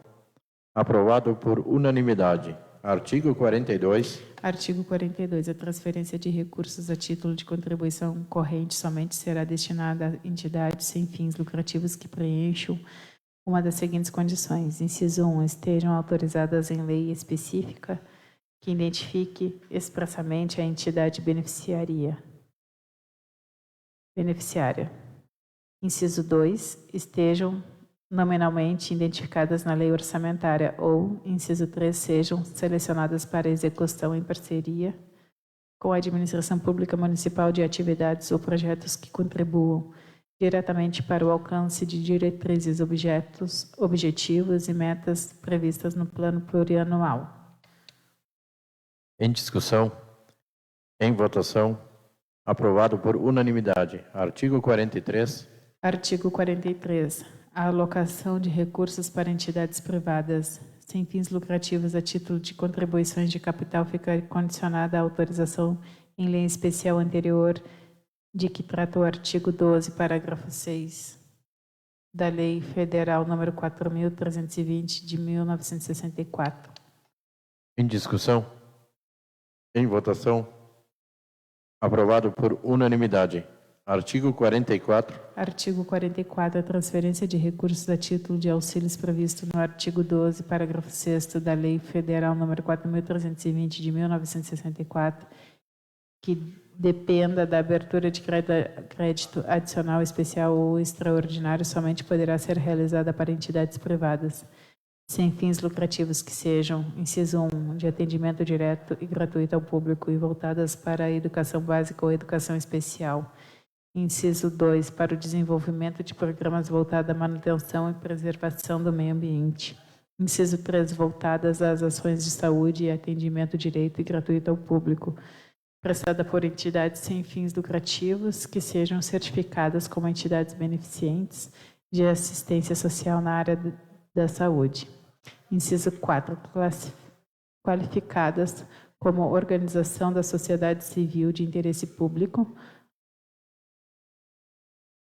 Aprovado por unanimidade. Artigo 42. Artigo 42. A transferência de recursos a título de contribuição corrente somente será destinada a entidades sem fins lucrativos que preencham uma das seguintes condições. Inciso 1. Estejam autorizadas em lei específica que identifique expressamente a entidade beneficiária. Inciso 2. Estejam nominalmente identificadas na lei orçamentária ou, inciso 3, sejam selecionadas para execução em parceria com a administração pública municipal de atividades ou projetos que contribuam diretamente para o alcance de diretrizes, objetivos e metas previstas no plano plurianual. Em discussão? Em votação? Aprovado por unanimidade. Artigo 43. Artigo 43. A alocação de recursos para entidades privadas sem fins lucrativos a título de contribuições de capital fica condicionada à autorização em lei especial anterior de que trata o artigo 12, parágrafo 6 da Lei Federal nº 4.320, de 1964. Em discussão? Em votação? Aprovado por unanimidade. Artigo 44. Artigo 44. A transferência de recursos a título de auxílios previsto no artigo 12, parágrafo 6º da Lei Federal nº 4.320, de 1964, que dependa da abertura de crédito adicional, especial ou extraordinário, somente poderá ser realizada para entidades privadas sem fins lucrativos que sejam, inciso 1, de atendimento direto e gratuito ao público e voltadas para a educação básica ou educação especial. Inciso 2, para o desenvolvimento de programas voltados à manutenção e preservação do meio ambiente. Inciso 3, voltadas às ações de saúde e atendimento direto e gratuito ao público, prestada por entidades sem fins lucrativos que sejam certificadas como entidades beneficentes de assistência social na área da saúde. Inciso 4, qualificadas como organização da sociedade civil de interesse público,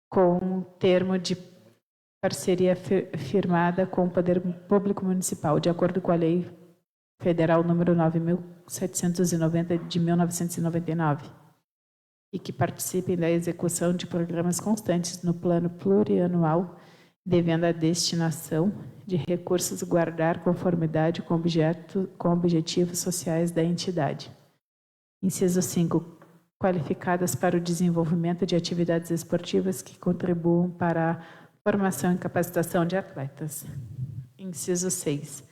com termo de parceria firmada com o Poder Público Municipal, de acordo com a Lei Federal número 9.790, de 1999, e que participem da execução de programas constantes no plano plurianual, devendo a destinação de recursos guardar conformidade com objetivos sociais da entidade. Inciso 5. Qualificadas para o desenvolvimento de atividades esportivas que contribuam para a formação e capacitação de atletas. Inciso 6.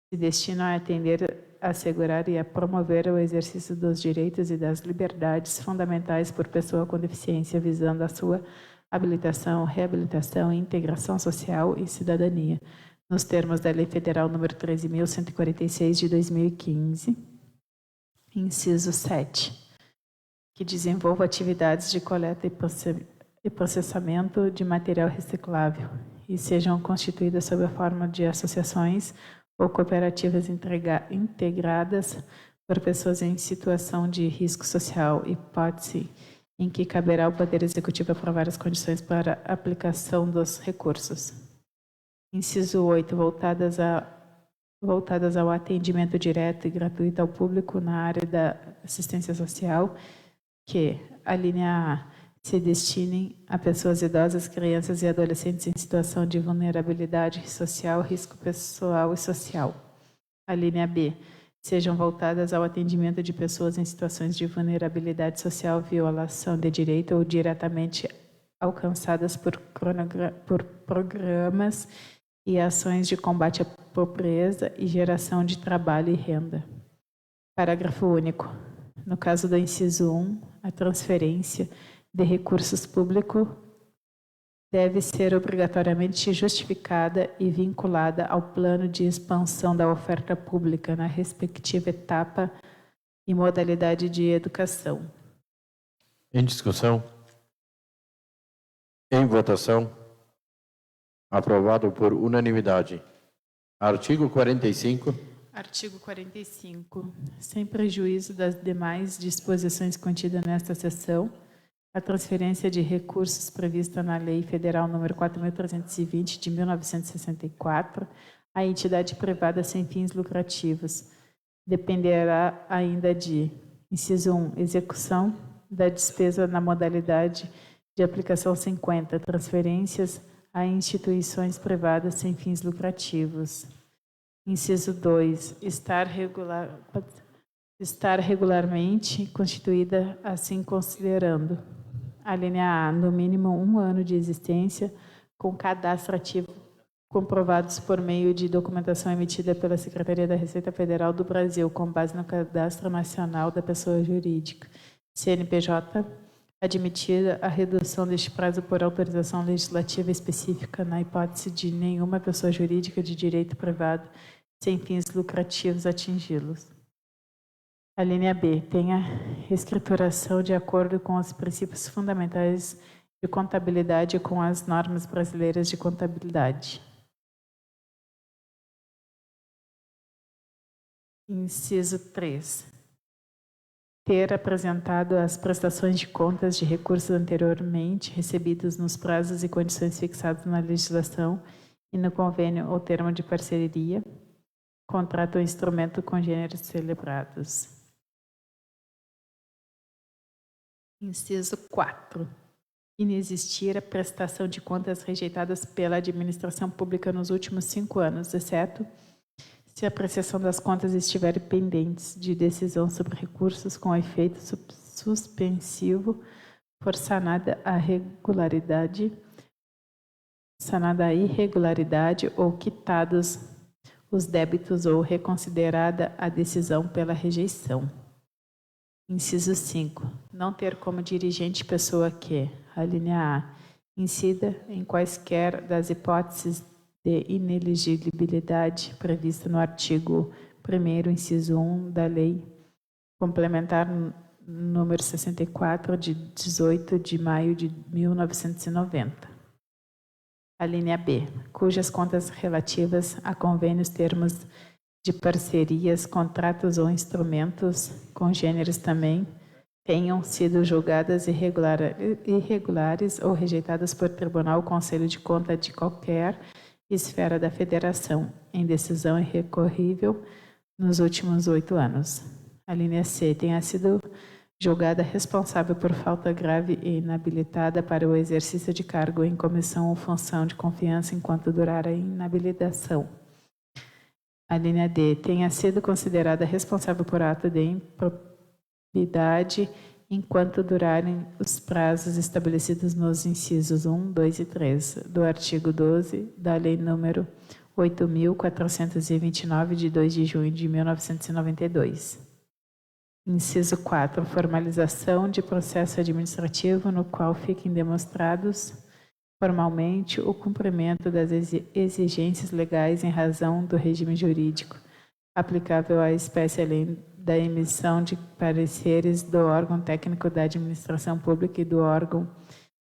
Se destinam a atender, a assegurar e a promover o exercício dos direitos e das liberdades fundamentais por pessoa com deficiência, visando a sua habilitação, reabilitação, integração social e cidadania, nos termos da Lei Federal nº 13.146, de 2015. Inciso 7. Que desenvolva atividades de coleta e processamento de material reciclável e sejam constituídas sob a forma de associações ou cooperativas integradas por pessoas em situação de risco social, hipótese em que caberá ao Poder Executivo aprovar as condições para a aplicação dos recursos. Inciso 8. Voltadas ao atendimento direto e gratuito ao público na área da assistência social, que, a linha A, se destinem a pessoas idosas, crianças e adolescentes em situação de vulnerabilidade social, risco pessoal e social. A linha B, sejam voltadas ao atendimento de pessoas em situações de vulnerabilidade social, violação de direito ou diretamente alcançadas por programas e ações de combate à pobreza e geração de trabalho e renda. Parágrafo único. No caso do inciso 1, a transferência de recursos públicos deve ser obrigatoriamente justificada e vinculada ao plano de expansão da oferta pública na respectiva etapa e modalidade de educação. Em discussão? Em votação? Aprovado por unanimidade. Artigo 45. Artigo 45. Sem prejuízo das demais disposições contidas nesta seção, a transferência de recursos prevista na Lei Federal nº 4.320, de 1964, à entidade privada sem fins lucrativos, dependerá ainda de, inciso 1, execução da despesa na modalidade de aplicação 50, transferências a instituições privadas sem fins lucrativos. Inciso 2, estar regularmente constituída, assim considerando: a linha A, no mínimo 1 ano de existência, com cadastro ativo comprovados por meio de documentação emitida pela Secretaria da Receita Federal do Brasil, com base no Cadastro Nacional da Pessoa Jurídica, CNPJ, admitida a redução deste prazo por autorização legislativa específica na hipótese de nenhuma pessoa jurídica de direito privado sem fins lucrativos atingi-los. A linha B, tenha escrituração de acordo com os princípios fundamentais de contabilidade e com as normas brasileiras de contabilidade. Inciso 3. Ter apresentado as prestações de contas de recursos anteriormente recebidos nos prazos e condições fixados na legislação e no convênio ou termo de parceria, contrato ou instrumento com gêneros celebrados. Inciso 4. Inexistir a prestação de contas rejeitadas pela administração pública nos últimos 5 anos, exceto se a apreciação das contas estiver pendentes de decisão sobre recursos com efeito suspensivo por sanada a irregularidade ou quitados os débitos ou reconsiderada a decisão pela rejeição. Inciso 5. Não ter como dirigente pessoa que, a linha A, incida em quaisquer das hipóteses de inelegibilidade prevista no artigo 1º, inciso 1 da Lei Complementar número 64, de 18 de maio de 1990. A linha B, cujas contas relativas a convênios, termos de parcerias, contratos ou instrumentos congêneres também tenham sido julgadas irregulares ou rejeitadas por tribunal ou conselho de conta de qualquer esfera da federação, em decisão irrecorrível nos últimos 8 anos. A linha C, tenha sido julgada responsável por falta grave e inabilitada para o exercício de cargo em comissão ou função de confiança enquanto durar a inabilitação. A linha D, tenha sido considerada responsável por ato de improbidade enquanto durarem os prazos estabelecidos nos incisos 1, 2 e 3 do artigo 12 da Lei nº 8.429, de 2 de junho de 1992. Inciso 4. Formalização de processo administrativo no qual fiquem demonstrados formalmente o cumprimento das exigências legais em razão do regime jurídico aplicável à espécie, além da emissão de pareceres do órgão técnico da administração pública e do órgão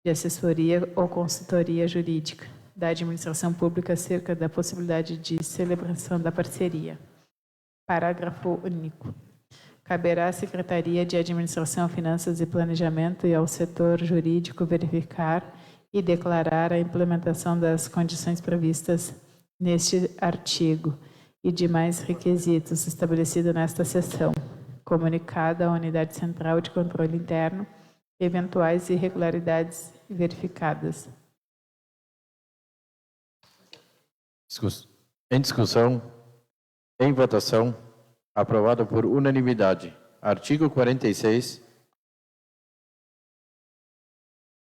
de assessoria ou consultoria jurídica da administração pública acerca da possibilidade de celebração da parceria. Parágrafo único. Caberá à Secretaria de Administração, Finanças e Planejamento e ao setor jurídico verificar e declarar a implementação das condições previstas neste artigo e demais requisitos estabelecidos nesta seção, comunicada à Unidade Central de Controle Interno, eventuais irregularidades verificadas. Em discussão, em votação, Aprovado por unanimidade. Artigo 46.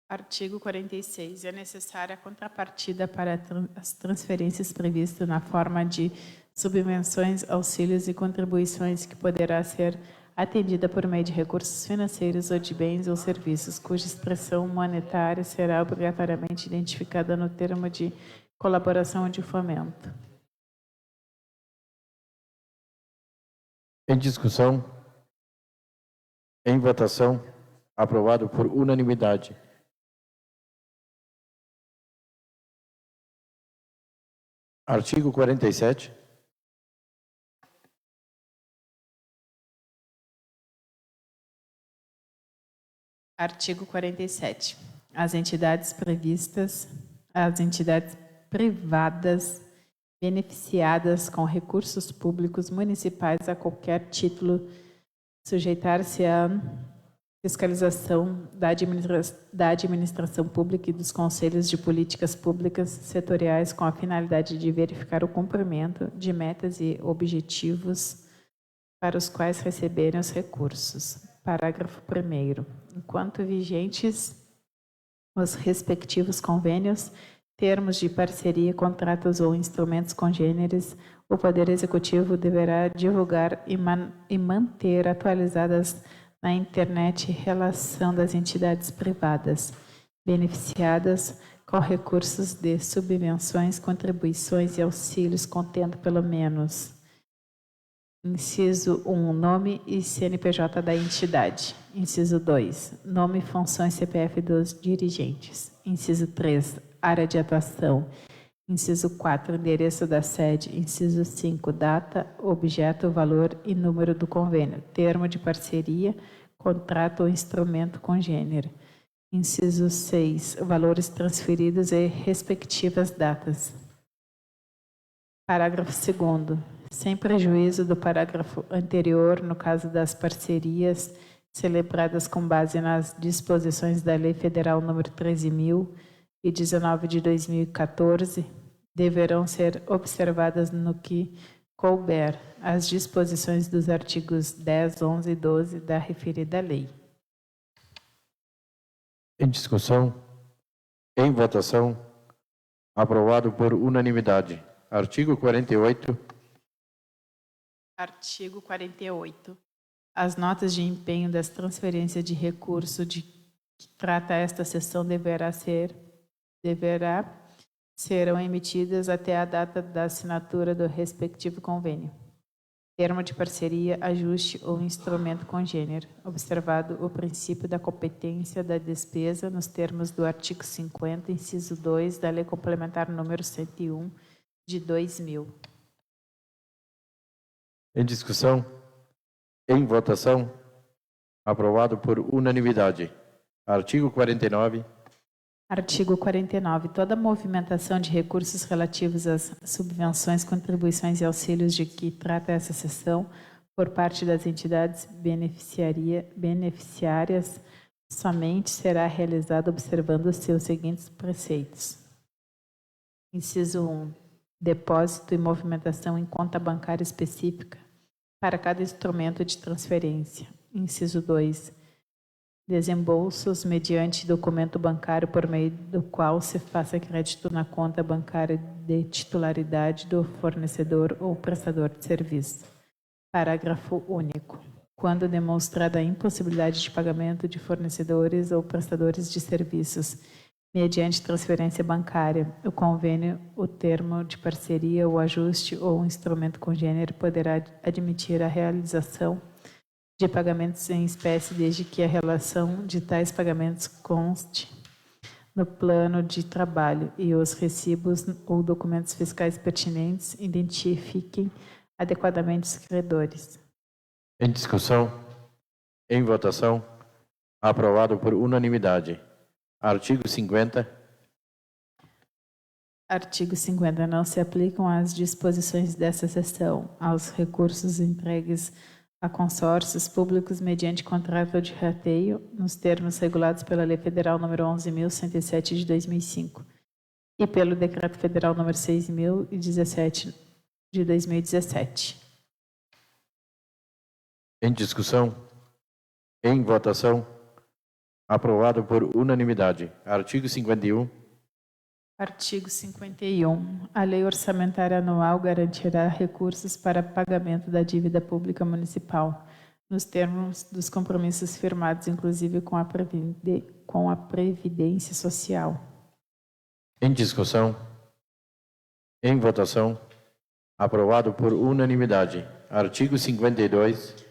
Artigo 46. É necessária a contrapartida para as transferências previstas na forma de subvenções, auxílios e contribuições que poderá ser atendida por meio de recursos financeiros ou de bens ou serviços, cuja expressão monetária será obrigatoriamente identificada no termo de colaboração ou de fomento. Em discussão. Em votação. Aprovado por unanimidade. Artigo 47. Artigo 47. As entidades privadas beneficiadas com recursos públicos municipais a qualquer título sujeitar-se à fiscalização da administração pública e dos conselhos de políticas públicas setoriais com a finalidade de verificar o cumprimento de metas e objetivos para os quais receberem os recursos. Parágrafo 1º. Enquanto vigentes os respectivos convênios, termos de parceria, contratos ou instrumentos congêneres, o Poder Executivo deverá divulgar e manter atualizadas na internet relação das entidades privadas beneficiadas com recursos de subvenções, contribuições e auxílios contendo pelo menos: inciso 1, nome e CNPJ da entidade. Inciso 2, nome, função e CPF dos dirigentes. Inciso 3, área de atuação. Inciso 4, endereço da sede. Inciso 5, data, objeto, valor e número do convênio, termo de parceria, contrato ou instrumento congênero. Inciso 6, valores transferidos e respectivas datas. Parágrafo 2º. Sem prejuízo do parágrafo anterior, no caso das parcerias celebradas com base nas disposições da Lei Federal nº 13.019 de 2014, deverão ser observadas no que couber as disposições dos artigos 10, 11 e 12 da referida lei. Em discussão. Em votação. Aprovado por unanimidade. Artigo 48. Artigo 48. As notas de empenho das transferências de recurso de que trata esta sessão serão emitidas até a data da assinatura do respectivo convênio, termo de parceria, ajuste ou instrumento congênero, observado o princípio da competência da despesa nos termos do artigo 50, inciso 2 da Lei Complementar número 101 de 2000. Em discussão. Em votação. Aprovado por unanimidade. Artigo 49. Artigo 49. Toda movimentação de recursos relativos às subvenções, contribuições e auxílios de que trata essa seção, por parte das entidades beneficiárias, somente será realizada observando os seus seguintes preceitos. Inciso 1. Depósito e movimentação em conta bancária específica para cada instrumento de transferência. Inciso 2. Desembolsos mediante documento bancário por meio do qual se faça crédito na conta bancária de titularidade do fornecedor ou prestador de serviço. Parágrafo único. Quando demonstrada a impossibilidade de pagamento de fornecedores ou prestadores de serviços mediante transferência bancária, o convênio, o termo de parceria, o ajuste ou o instrumento congênero poderá admitir a realização de pagamentos em espécie, desde que a relação de tais pagamentos conste no plano de trabalho e os recibos ou documentos fiscais pertinentes identifiquem adequadamente os credores. Em discussão. Em votação. Aprovado por unanimidade. Artigo 50. Artigo 50. Não se aplicam as disposições desta seção aos recursos entregues a consórcios públicos mediante contrato de rateio, nos termos regulados pela Lei Federal nº 11.107 de 2005 e pelo Decreto Federal nº 6.017 de 2017. Em discussão? Em votação? Aprovado por unanimidade. Artigo 51. Artigo 51. A Lei Orçamentária Anual garantirá recursos para pagamento da dívida pública municipal, nos termos dos compromissos firmados, inclusive com a Previdência Social. Em discussão? Em votação? Aprovado por unanimidade. Artigo 52.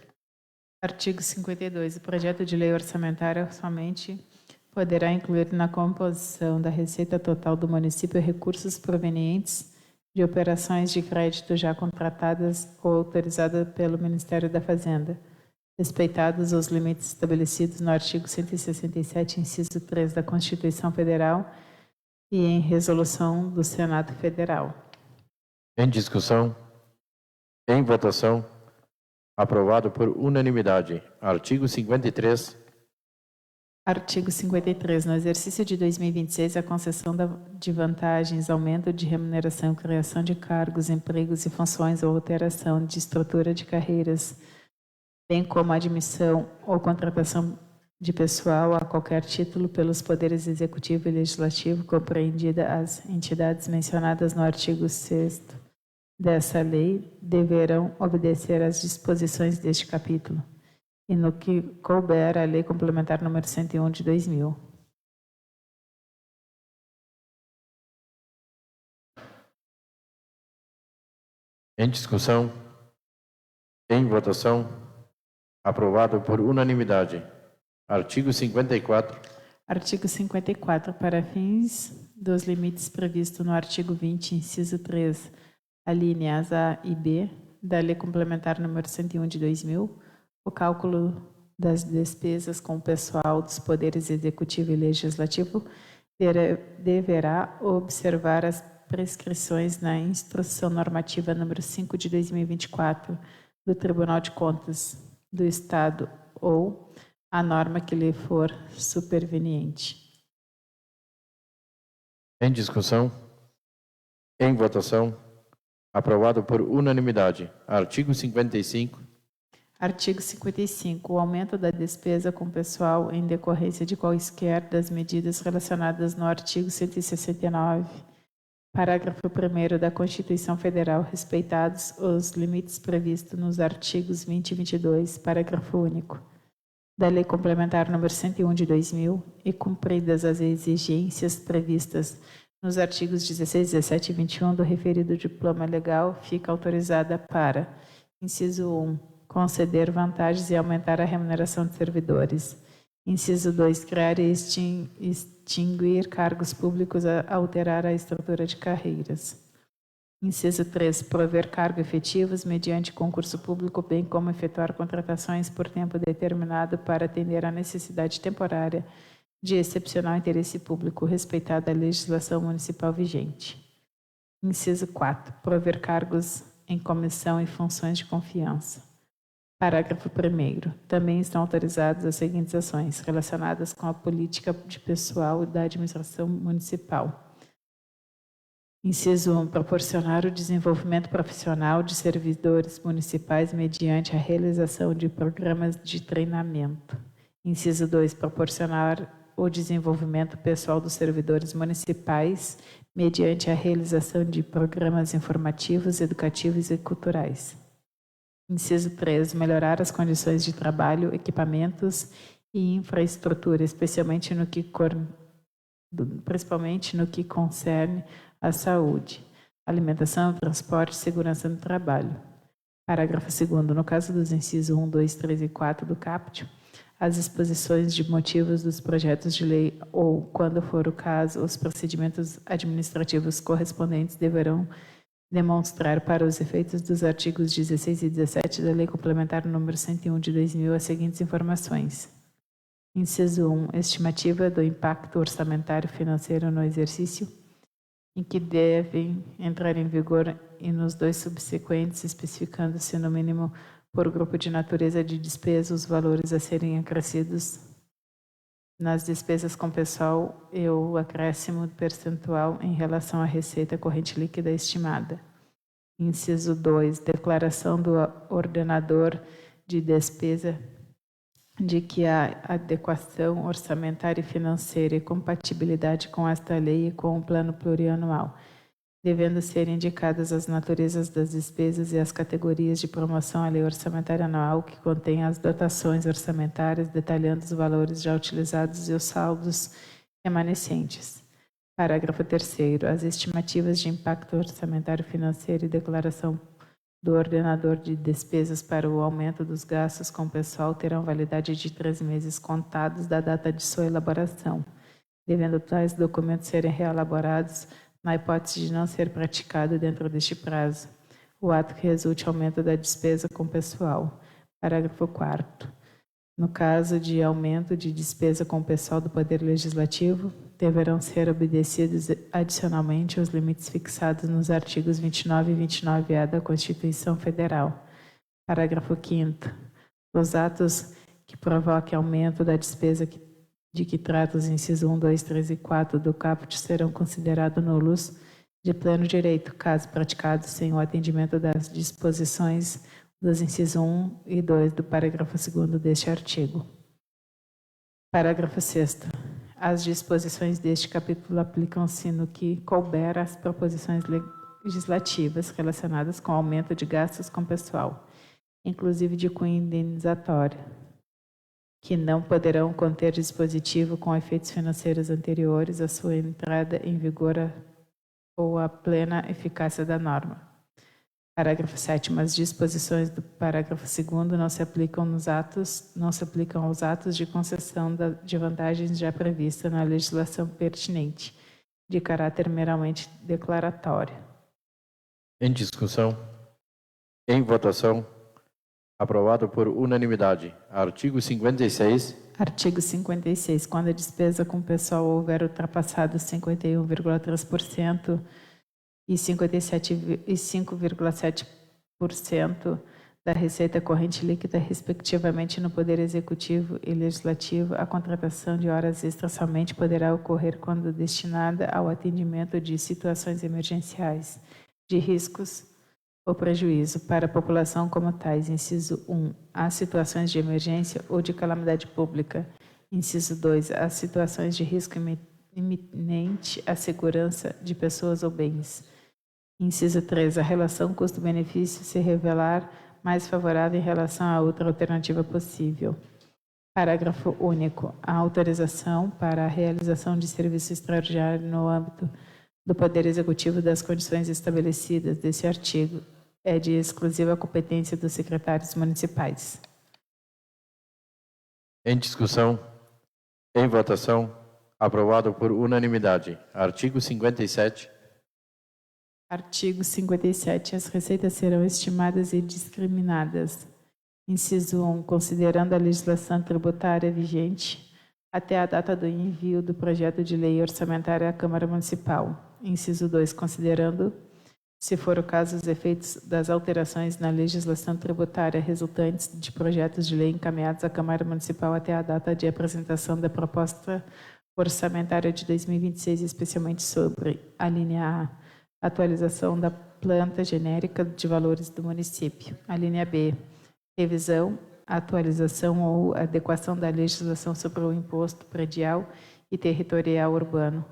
Artigo 52. O projeto de lei orçamentária somente poderá incluir na composição da receita total do município recursos provenientes de operações de crédito já contratadas ou autorizadas pelo Ministério da Fazenda, respeitados os limites estabelecidos no artigo 167, inciso 3 da Constituição Federal e em resolução do Senado Federal. Em discussão? Em votação? Aprovado por unanimidade. Artigo 53. Artigo 53. No exercício de 2026, a concessão de vantagens, aumento de remuneração, criação de cargos, empregos e funções ou alteração de estrutura de carreiras, bem como a admissão ou contratação de pessoal a qualquer título pelos poderes executivo e legislativo, compreendida as entidades mencionadas no artigo 6º dessa lei, deverão obedecer às disposições deste capítulo e no que couber a Lei Complementar número 101 de 2000. Em discussão? Em votação? Aprovado por unanimidade. Artigo 54. Artigo 54. Para fins dos limites previstos no artigo 20, inciso 3, alíneas A e B, da Lei Complementar número 101 de 2000, o cálculo das despesas com o pessoal dos poderes executivo e legislativo deverá observar as prescrições na Instrução Normativa número 5 de 2024 do Tribunal de Contas do Estado ou a norma que lhe for superveniente. Em discussão? Em votação? Aprovado por unanimidade. Artigo 55. Artigo 55. O aumento da despesa com pessoal em decorrência de quaisquer das medidas relacionadas no artigo 169, parágrafo 1º da Constituição Federal, respeitados os limites previstos nos artigos 20 e 22, parágrafo único, da Lei Complementar número 101 de 2000 e cumpridas as exigências previstas nos artigos 16, 17 e 21 do referido diploma legal, fica autorizada para: inciso 1, conceder vantagens e aumentar a remuneração de servidores; inciso 2, criar e extinguir cargos públicos, alterar a estrutura de carreiras; inciso 3, prover cargos efetivos mediante concurso público, bem como efetuar contratações por tempo determinado para atender à necessidade temporária de excepcional interesse público, respeitada a legislação municipal vigente. Inciso 4. Prover cargos em comissão e funções de confiança. Parágrafo 1º. Também estão autorizadas as seguintes ações relacionadas com a política de pessoal da administração municipal. Inciso 1. Proporcionar o desenvolvimento profissional de servidores municipais mediante a realização de programas de treinamento. Inciso 2. Proporcionar o desenvolvimento pessoal dos servidores municipais mediante a realização de programas informativos, educativos e culturais. Inciso 3. Melhorar as condições de trabalho, equipamentos e infraestrutura, principalmente no que concerne à saúde, alimentação, transporte e segurança no trabalho. Parágrafo 2º. No caso dos incisos 1, 2, 3 e 4 do caput, as exposições de motivos dos projetos de lei ou, quando for o caso, os procedimentos administrativos correspondentes deverão demonstrar, para os efeitos dos artigos 16 e 17 da Lei Complementar número 101 de 2000, as seguintes informações. Inciso 1. Estimativa do impacto orçamentário financeiro no exercício em que devem entrar em vigor e nos dois subsequentes, especificando-se no mínimo por grupo de natureza de despesa os valores a serem acrescidos nas despesas com pessoal e o acréscimo percentual em relação à receita corrente líquida estimada. Inciso 2. Declaração do ordenador de despesa de que a adequação orçamentária e financeira e compatibilidade com esta lei e com o plano plurianual, devendo ser indicadas as naturezas das despesas e as categorias de promoção à lei orçamentária anual que contém as dotações orçamentárias, detalhando os valores já utilizados e os saldos remanescentes. Parágrafo 3º. As estimativas de impacto orçamentário financeiro e declaração do ordenador de despesas para o aumento dos gastos com pessoal terão validade de 3 meses contados da data de sua elaboração, devendo tais documentos serem reelaborados na hipótese de não ser praticado dentro deste prazo o ato que resulte aumento da despesa com pessoal. Parágrafo 4º. No caso de aumento de despesa com pessoal do Poder Legislativo, deverão ser obedecidos adicionalmente os limites fixados nos artigos 29 e 29A da Constituição Federal. Parágrafo 5º. Os atos que provoquem aumento da despesa de que trata os incisos 1, 2, 3 e 4 do caput serão considerados nulos de pleno direito, caso praticados sem o atendimento das disposições dos incisos 1 e 2 do parágrafo 2º deste artigo. Parágrafo 6º. As disposições deste capítulo aplicam-se no que couber às proposições legislativas relacionadas com aumento de gastos com pessoal, inclusive de cunho indenizatório, que não poderão conter dispositivo com efeitos financeiros anteriores à sua entrada em vigor ou à plena eficácia da norma. Parágrafo 7º. As disposições do parágrafo 2º não se aplicam aos atos de concessão de vantagens já prevista na legislação pertinente, de caráter meramente declaratório. Em discussão. Em votação. Aprovado por unanimidade. Artigo 56. Artigo 56. Quando a despesa com pessoal houver ultrapassado 51,3% e 5,7% da receita corrente líquida, respectivamente, no Poder Executivo e Legislativo, a contratação de horas extras somente poderá ocorrer quando destinada ao atendimento de situações emergenciais, de riscos ou prejuízo para a população como tais. Inciso 1. As situações de emergência ou de calamidade pública. Inciso 2. As situações de risco iminente à segurança de pessoas ou bens. Inciso 3. A relação custo-benefício se revelar mais favorável em relação a outra alternativa possível. Parágrafo único. A autorização para a realização de serviço extraordinário no âmbito do Poder Executivo das condições estabelecidas desse artigo é de exclusiva competência dos secretários municipais. Em discussão. Em votação. Aprovado por unanimidade. Artigo 57. Artigo 57. As receitas serão estimadas e discriminadas. Inciso 1. Considerando a legislação tributária vigente até a data do envio do projeto de lei orçamentária à Câmara Municipal. Inciso 2. Considerando, se for o caso, os efeitos das alterações na legislação tributária resultantes de projetos de lei encaminhados à Câmara Municipal até a data de apresentação da proposta orçamentária de 2026, especialmente sobre a linha A, atualização da planta genérica de valores do município. A linha B, revisão, atualização ou adequação da legislação sobre o imposto predial e territorial urbano.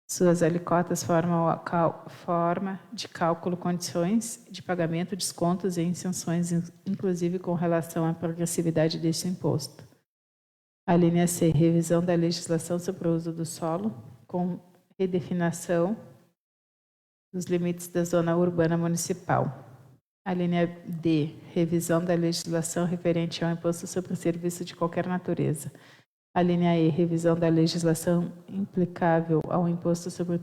Suas alíquotas, forma de cálculo, condições de pagamento, descontos e isenções, inclusive com relação à progressividade deste imposto. A linha C, revisão da legislação sobre o uso do solo, com redefinição dos limites da zona urbana municipal. A linha D, revisão da legislação referente ao imposto sobre o serviço de qualquer natureza. A linha E, revisão da legislação implicável ao imposto sobre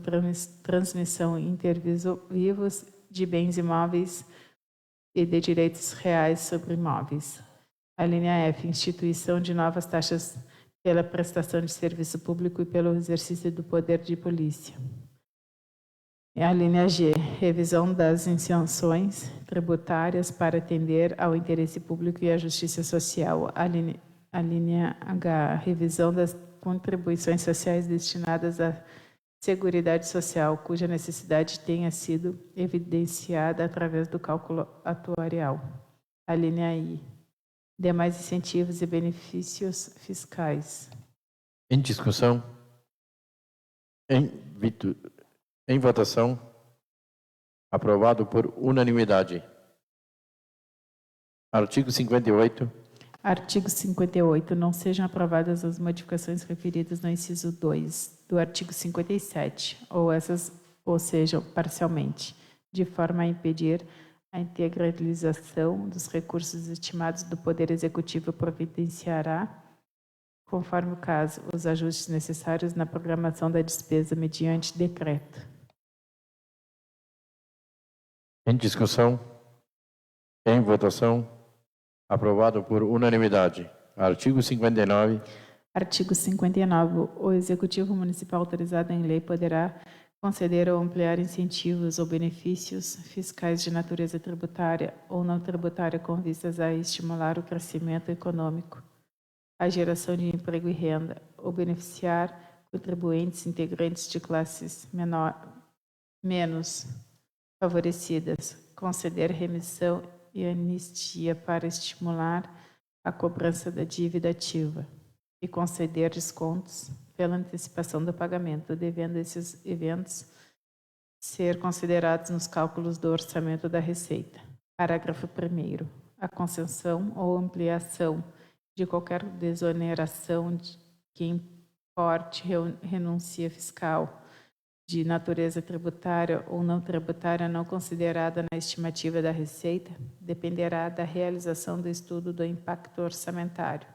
transmissão intervivos de bens imóveis e de direitos reais sobre imóveis. A linha F, instituição de novas taxas pela prestação de serviço público e pelo exercício do poder de polícia. E a linha G, revisão das isenções tributárias para atender ao interesse público e à justiça social. A linha H, revisão das contribuições sociais destinadas à Seguridade Social, cuja necessidade tenha sido evidenciada através do cálculo atuarial. A linha I, demais incentivos e benefícios fiscais. Em discussão? Em votação? Aprovado por unanimidade. Artigo 58. Artigo 58. Não sejam aprovadas as modificações referidas no inciso 2 do artigo 57, ou sejam, parcialmente, de forma a impedir a integralização dos recursos estimados do Poder Executivo providenciará, conforme o caso, os ajustes necessários na programação da despesa mediante decreto. Em discussão? Em votação? Aprovado por unanimidade. Artigo 59. Artigo 59. O Executivo Municipal autorizado em lei poderá conceder ou ampliar incentivos ou benefícios fiscais de natureza tributária ou não tributária com vistas a estimular o crescimento econômico, a geração de emprego e renda, ou beneficiar contribuintes integrantes de classes menos favorecidas, conceder remissão e anistia para estimular a cobrança da dívida ativa e conceder descontos pela antecipação do pagamento, devendo esses eventos ser considerados nos cálculos do orçamento da Receita. Parágrafo 1º. A concessão ou ampliação de qualquer desoneração que importe renúncia fiscal de natureza tributária ou não tributária não considerada na estimativa da Receita dependerá da realização do estudo do impacto orçamentário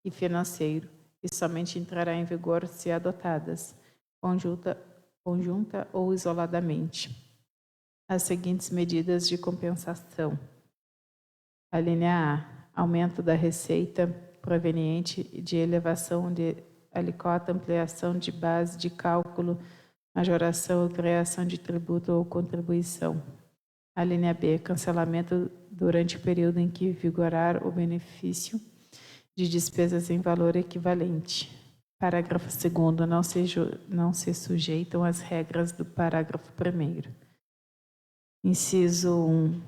e financeiro e somente entrará em vigor se adotadas, conjunta ou isoladamente, as seguintes medidas de compensação. A linha A. Aumento da receita proveniente de elevação de alíquota, ampliação de base de cálculo, majoração ou criação de tributo ou contribuição. A linha B. Cancelamento durante o período em que vigorar o benefício de despesas em valor equivalente. Parágrafo 2º. Não se sujeitam às regras do parágrafo 1º. Inciso 1.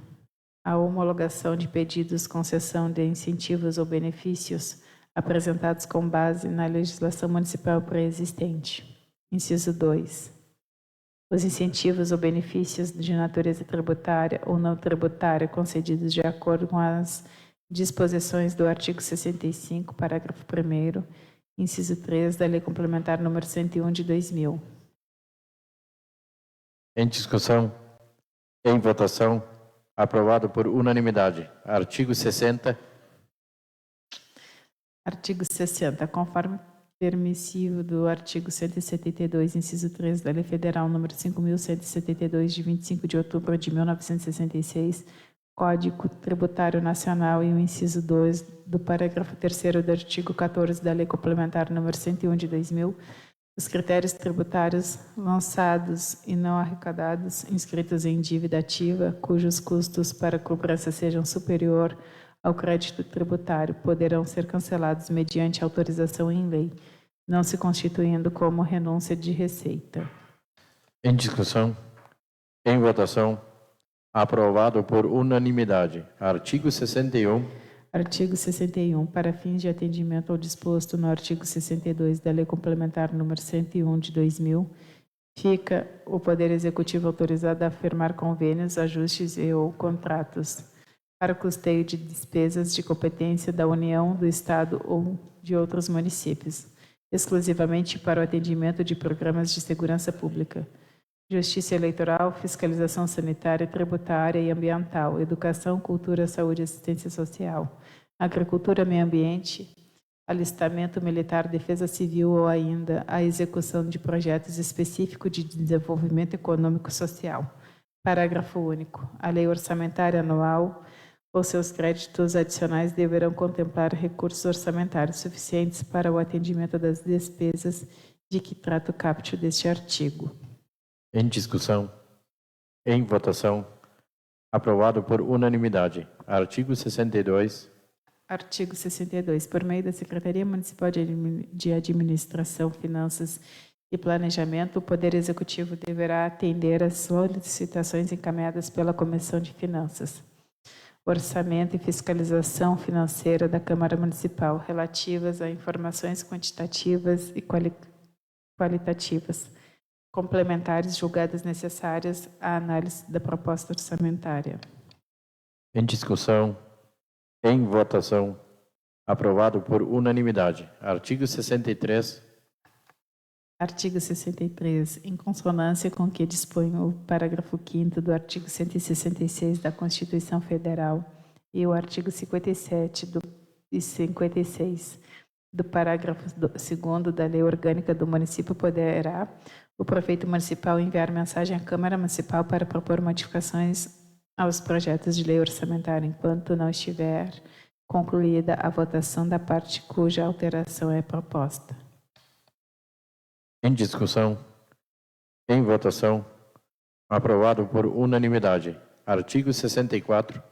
A homologação de pedidos concessão de incentivos ou benefícios apresentados com base na legislação municipal pré-existente. Inciso 2. Os incentivos ou benefícios de natureza tributária ou não tributária concedidos de acordo com as disposições do artigo 65, parágrafo 1º, inciso 3 da Lei Complementar número 101 de 2000. Em discussão? Em votação? Aprovado por unanimidade. Artigo 60. Artigo 60. Conforme permissivo do artigo 172, inciso 3 da Lei Federal número 5.172, de 25 de outubro de 1966, Código Tributário Nacional e o inciso 2 do parágrafo 3º do artigo 14 da Lei Complementar número 101 de 2000, os critérios tributários lançados e não arrecadados, inscritos em dívida ativa, cujos custos para cobrança sejam superior ao crédito tributário, poderão ser cancelados mediante autorização em lei, não se constituindo como renúncia de receita. Em discussão? Em votação? Aprovado por unanimidade. Artigo 61. Artigo 61. Para fins de atendimento ao disposto no artigo 62 da Lei Complementar número 101 de 2000, fica o Poder Executivo autorizado a firmar convênios, ajustes e ou contratos para custeio de despesas de competência da União, do Estado ou de outros municípios, exclusivamente para o atendimento de programas de segurança pública, justiça eleitoral, fiscalização sanitária, tributária e ambiental, educação, cultura, saúde e assistência social, agricultura, meio ambiente, alistamento militar, defesa civil ou ainda a execução de projetos específicos de desenvolvimento econômico e social. Parágrafo único. A lei orçamentária anual ou seus créditos adicionais deverão contemplar recursos orçamentários suficientes para o atendimento das despesas de que trata o caput deste artigo. Em discussão? Em votação? Aprovado por unanimidade. Artigo 62. Artigo 62. Por meio da Secretaria Municipal de Administração, Finanças e Planejamento, o Poder Executivo deverá atender às solicitações encaminhadas pela Comissão de Finanças. Orçamento e Fiscalização Financeira da Câmara Municipal, relativas a informações quantitativas e qualitativas, complementares julgadas necessárias à análise da proposta orçamentária. Em discussão, em votação, aprovado por unanimidade. Artigo 63. Artigo 63. Em consonância com o que dispõe o parágrafo 5º do artigo 166 da Constituição Federal e o artigo 57 e 56 do parágrafo 2º da Lei Orgânica do Município, poderá o prefeito municipal enviar mensagem à Câmara Municipal para propor modificações aos projetos de lei orçamentária, enquanto não estiver concluída a votação da parte cuja alteração é proposta. Em discussão, em votação, aprovado por unanimidade. Artigo 64.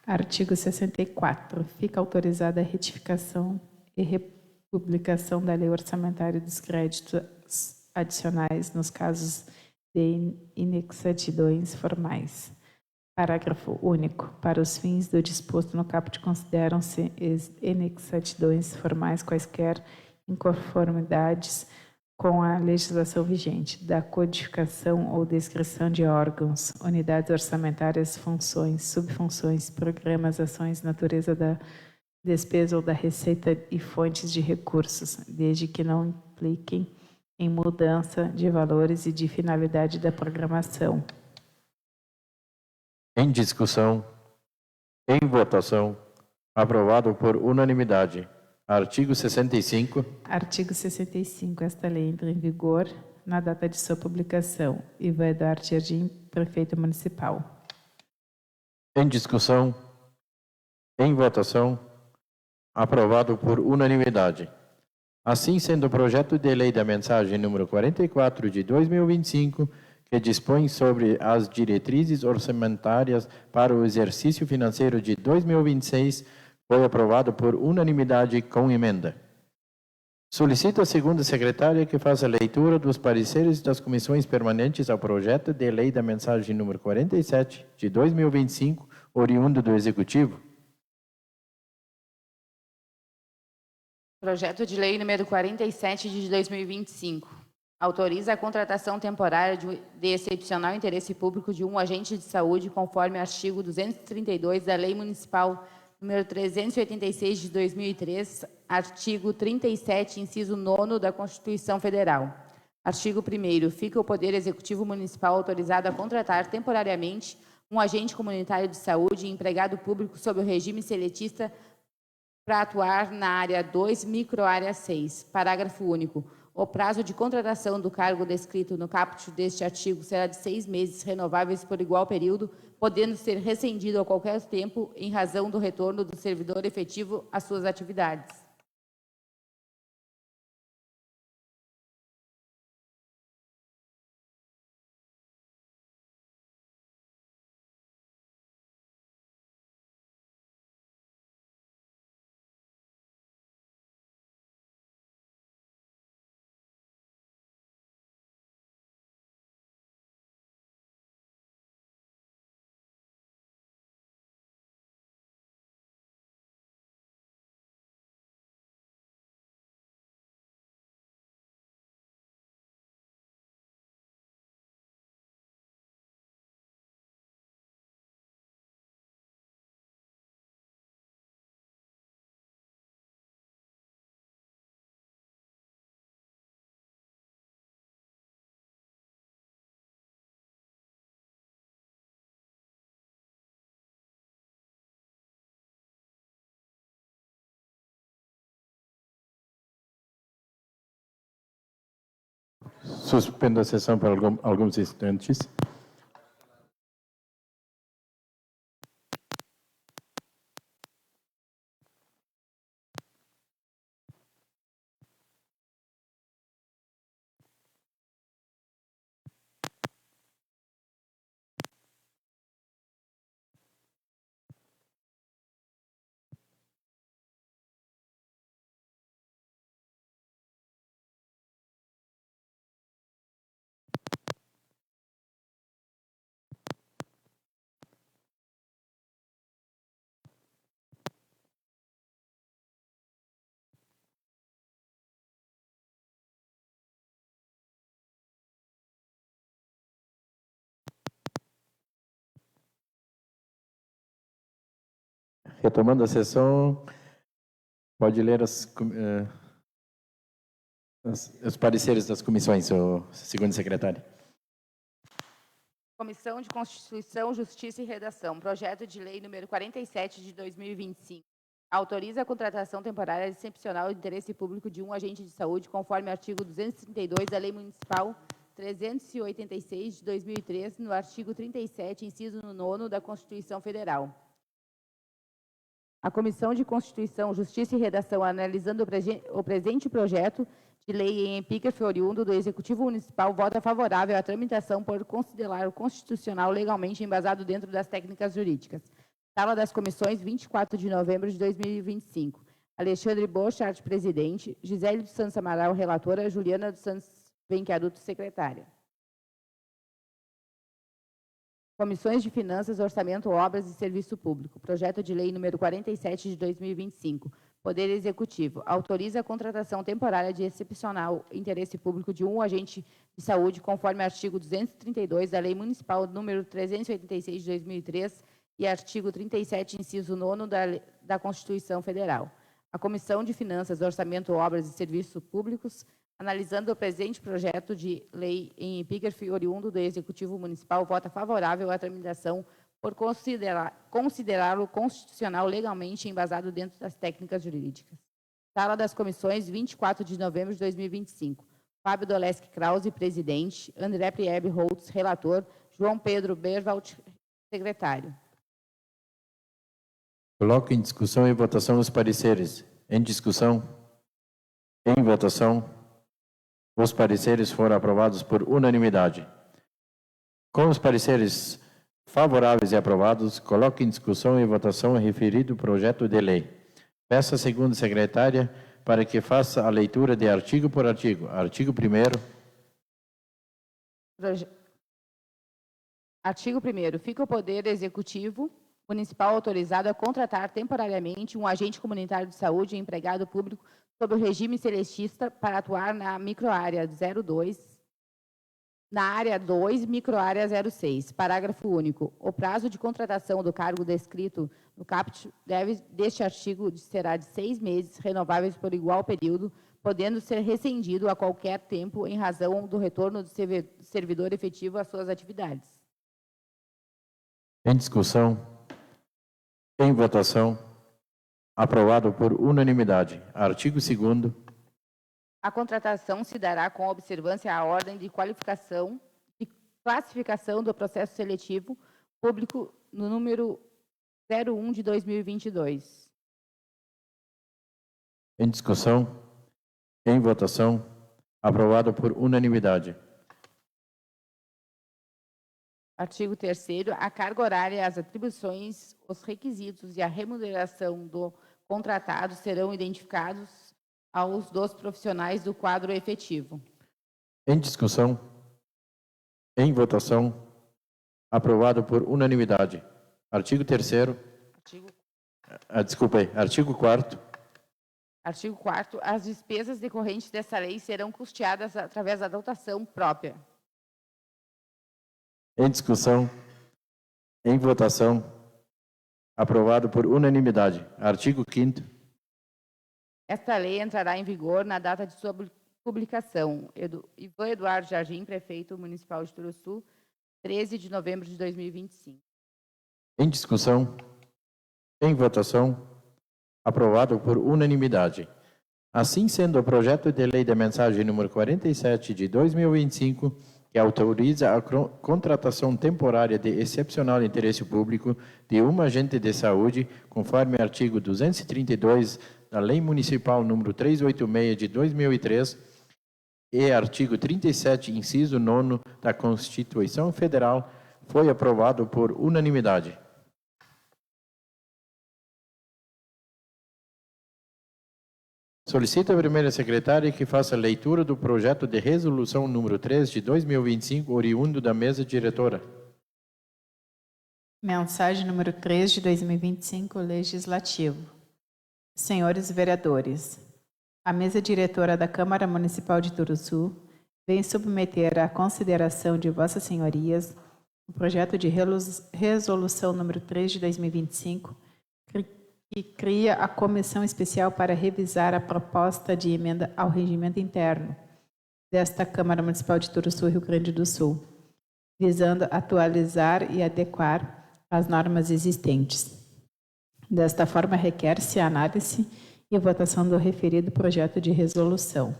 Artigo 64. Fica autorizada a retificação e republicação da Lei Orçamentária dos Créditos Adicionais nos casos de inexatidões formais. Parágrafo único. Para os fins do disposto no caput, consideram-se inexatidões formais quaisquer inconformidades com a legislação vigente, da codificação ou descrição de órgãos, unidades orçamentárias, funções, subfunções, programas, ações, natureza da despesa ou da receita e fontes de recursos, desde que não impliquem em mudança de valores e de finalidade da programação. Em discussão, em votação, aprovado por unanimidade. Artigo 65. Artigo 65. Esta lei entra em vigor na data de sua publicação. Ivan Eduardo Jardim, prefeito municipal. Em discussão, em votação, aprovado por unanimidade. Assim sendo, o projeto de lei da mensagem número 44 de 2025, que dispõe sobre as diretrizes orçamentárias para o exercício financeiro de 2026, foi aprovado por unanimidade com emenda. Solicito à segunda secretária que faça a leitura dos pareceres das comissões permanentes ao projeto de lei da mensagem número 47 de 2025, oriundo do Executivo. Projeto de lei número 47 de 2025. Autoriza a contratação temporária de excepcional interesse público de um agente de saúde, conforme artigo 232 da Lei Municipal número 386 de 2003, artigo 37, inciso 9 da Constituição Federal. Artigo 1º. Fica o Poder Executivo Municipal autorizado a contratar temporariamente um agente comunitário de saúde e empregado público sob o regime seletista para atuar na área 2, microárea 6. Parágrafo único. O prazo de contratação do cargo descrito no caput deste artigo será de 6 meses, renováveis por igual período, podendo ser rescindido a qualquer tempo em razão do retorno do servidor efetivo às suas atividades. Suspendo a sessão por alguns instantes. Retomando a sessão, pode ler os pareceres das comissões, o segundo secretário. Comissão de Constituição, Justiça e Redação. Projeto de Lei número 47 de 2025. Autoriza a contratação temporária excepcional de interesse público de um agente de saúde, conforme artigo 232 da Lei Municipal 386 de 2003, no artigo 37, inciso 9 da Constituição Federal. A Comissão de Constituição, Justiça e Redação, analisando o presente projeto de lei em epígrafe oriundo do Executivo Municipal, vota favorável à tramitação por considerar o constitucional legalmente embasado dentro das técnicas jurídicas. Sala das Comissões, 24 de novembro de 2025. Alexandre Bochart, presidente. Gisele dos Santos Amaral, relatora. Juliana dos Santos Benquiaduto, secretária. Comissões de Finanças, Orçamento, Obras e Serviço Público. Projeto de Lei número 47 de 2025. Poder Executivo. Autoriza a contratação temporária de excepcional interesse público de um agente de saúde, conforme artigo 232 da Lei Municipal número 386 de 2003 e artigo 37, inciso 9 da Constituição Federal. A Comissão de Finanças, Orçamento, Obras e Serviços Públicos, analisando o presente projeto de lei em epígrafe oriundo do Executivo Municipal, vota favorável à tramitação por considerá-lo constitucional legalmente embasado dentro das técnicas jurídicas. Sala das Comissões, 24 de novembro de 2025. Fábio Doleski Krause, presidente. André Priebe Holtz, relator. João Pedro Berwald, secretário. Coloco em discussão e votação os pareceres. Em discussão. Em votação. Os pareceres foram aprovados por unanimidade. Com os pareceres favoráveis e aprovados, coloco em discussão e votação o referido projeto de lei. Peço à segunda secretária para que faça a leitura de artigo por artigo. Artigo 1º. Artigo 1º. Fica o Poder Executivo Municipal autorizado a contratar temporariamente um agente comunitário de saúde e empregado público sob o regime seletista para atuar na microárea 02, na área 2, microárea 06. Parágrafo único. O prazo de contratação do cargo descrito no caput deste artigo será de 6 meses, renováveis por igual período, podendo ser rescindido a qualquer tempo em razão do retorno do servidor efetivo às suas atividades. Em discussão. Em votação. Aprovado por unanimidade. Artigo 2º. A contratação se dará com observância à ordem de qualificação e classificação do processo seletivo público no número 01 de 2022. Em discussão. Em votação. Aprovado por unanimidade. Artigo 3º. A carga horária, as atribuições, os requisitos e a remuneração do contratado serão identificados aos dos profissionais do quadro efetivo. Em discussão. Em votação. Aprovado por unanimidade. Artigo 3º. Artigo 4º. Artigo 4º. As despesas decorrentes dessa lei serão custeadas através da dotação própria. Em discussão. Em votação. Aprovado por unanimidade. Artigo 5º. Esta lei entrará em vigor na data de sua publicação. Ivan Eduardo Jardim, prefeito municipal de Turuçu, 13 de novembro de 2025. Em discussão. Em votação. Aprovado por unanimidade. Assim sendo, o projeto de lei da mensagem número 47 de 2025, que autoriza a contratação temporária de excepcional interesse público de um agente de saúde, conforme artigo 232 da Lei Municipal número 386 de 2003 e artigo 37, inciso 9 da Constituição Federal, foi aprovado por unanimidade. Solicito à primeira secretária que faça a leitura do projeto de resolução número 3 de 2025, oriundo da mesa diretora. Mensagem número 3 de 2025, Legislativo. Senhores vereadores, a mesa diretora da Câmara Municipal de Turuçu vem submeter à consideração de Vossas Senhorias o projeto de resolução número 3 de 2025, que cria a comissão especial para revisar a proposta de emenda ao regimento interno desta Câmara Municipal de Turuçu, Rio Grande do Sul, visando atualizar e adequar as normas existentes. Desta forma, requer-se a análise e votação do referido projeto de resolução.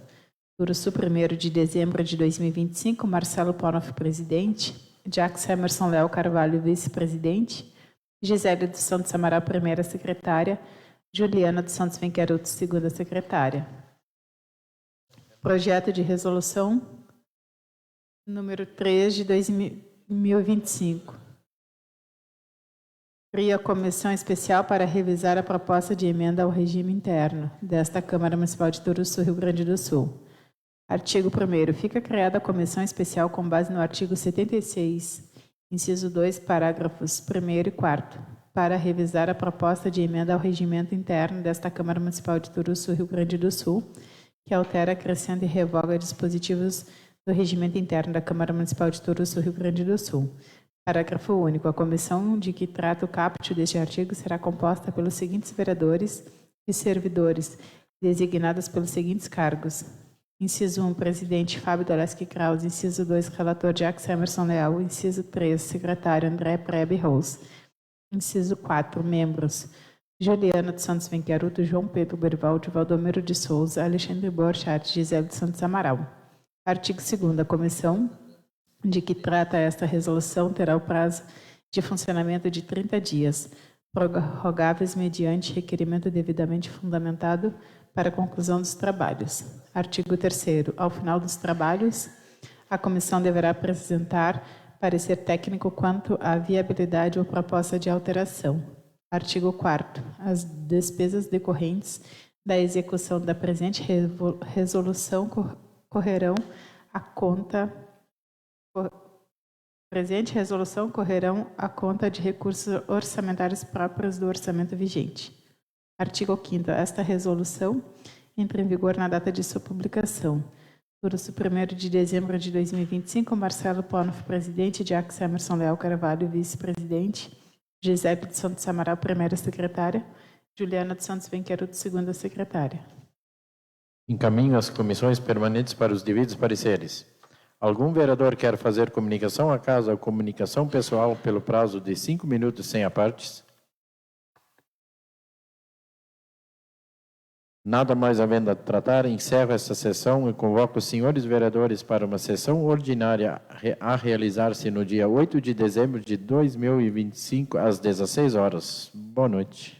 Turuçu, 1º de dezembro de 2025, Marcelo Ponoff, presidente, Jacques Emerson Léo Carvalho, vice-presidente, Gisele dos Santos Amaral, primeira secretária, Juliana dos Santos Venqueruto, segunda secretária. Projeto de resolução número 3 de 2025. Cria a comissão especial para revisar a proposta de emenda ao regime interno desta Câmara Municipal de Turuçu, Rio Grande do Sul. Artigo 1º. Fica criada a comissão especial com base no artigo 76, inciso 2, parágrafos 1º e 4º, para revisar a proposta de emenda ao regimento interno desta Câmara Municipal de Turuçu, Rio Grande do Sul, que altera, acrescenta e revoga dispositivos do regimento interno da Câmara Municipal de Turuçu, Rio Grande do Sul. Parágrafo único. A comissão de que trata o caput deste artigo será composta pelos seguintes vereadores e servidores, designados pelos seguintes cargos. Inciso 1, presidente Fábio Doleski Krause. Inciso 2, relator Jacques Emerson Leal. Inciso 3, secretário André Prebe Rose. Inciso 4, membros Juliana dos Santos Venqueruto, João Pedro Bervaldi, Valdomiro de Souza, Alexandre Borchardt, Gisele dos Santos Amaral. Artigo 2º. A comissão de que trata esta resolução terá o prazo de funcionamento de 30 dias, prorrogáveis mediante requerimento devidamente fundamentado para a conclusão dos trabalhos. Artigo 3º. Ao final dos trabalhos, a comissão deverá apresentar parecer técnico quanto à viabilidade ou proposta de alteração. Artigo 4º. As despesas decorrentes da execução da presente resolução correrão à conta de recursos orçamentários próprios do orçamento vigente. Artigo 5º. Esta resolução entra em vigor na data de sua publicação. Turuçu, 1º de dezembro de 2025, Marcelo Ponoff, presidente, Jacques Emerson Leal Carvalho, vice-presidente, Gisele dos Santos Amaral, primeira secretária, Juliana dos Santos Venqueruto, segunda secretária. Encaminho as comissões permanentes para os devidos pareceres. Algum vereador quer fazer comunicação à casa ou comunicação pessoal pelo prazo de 5 minutos sem apartes? Nada mais havendo a tratar, encerro esta sessão e convoco os senhores vereadores para uma sessão ordinária a realizar-se no dia 8 de dezembro de 2025, às 16 horas. Boa noite.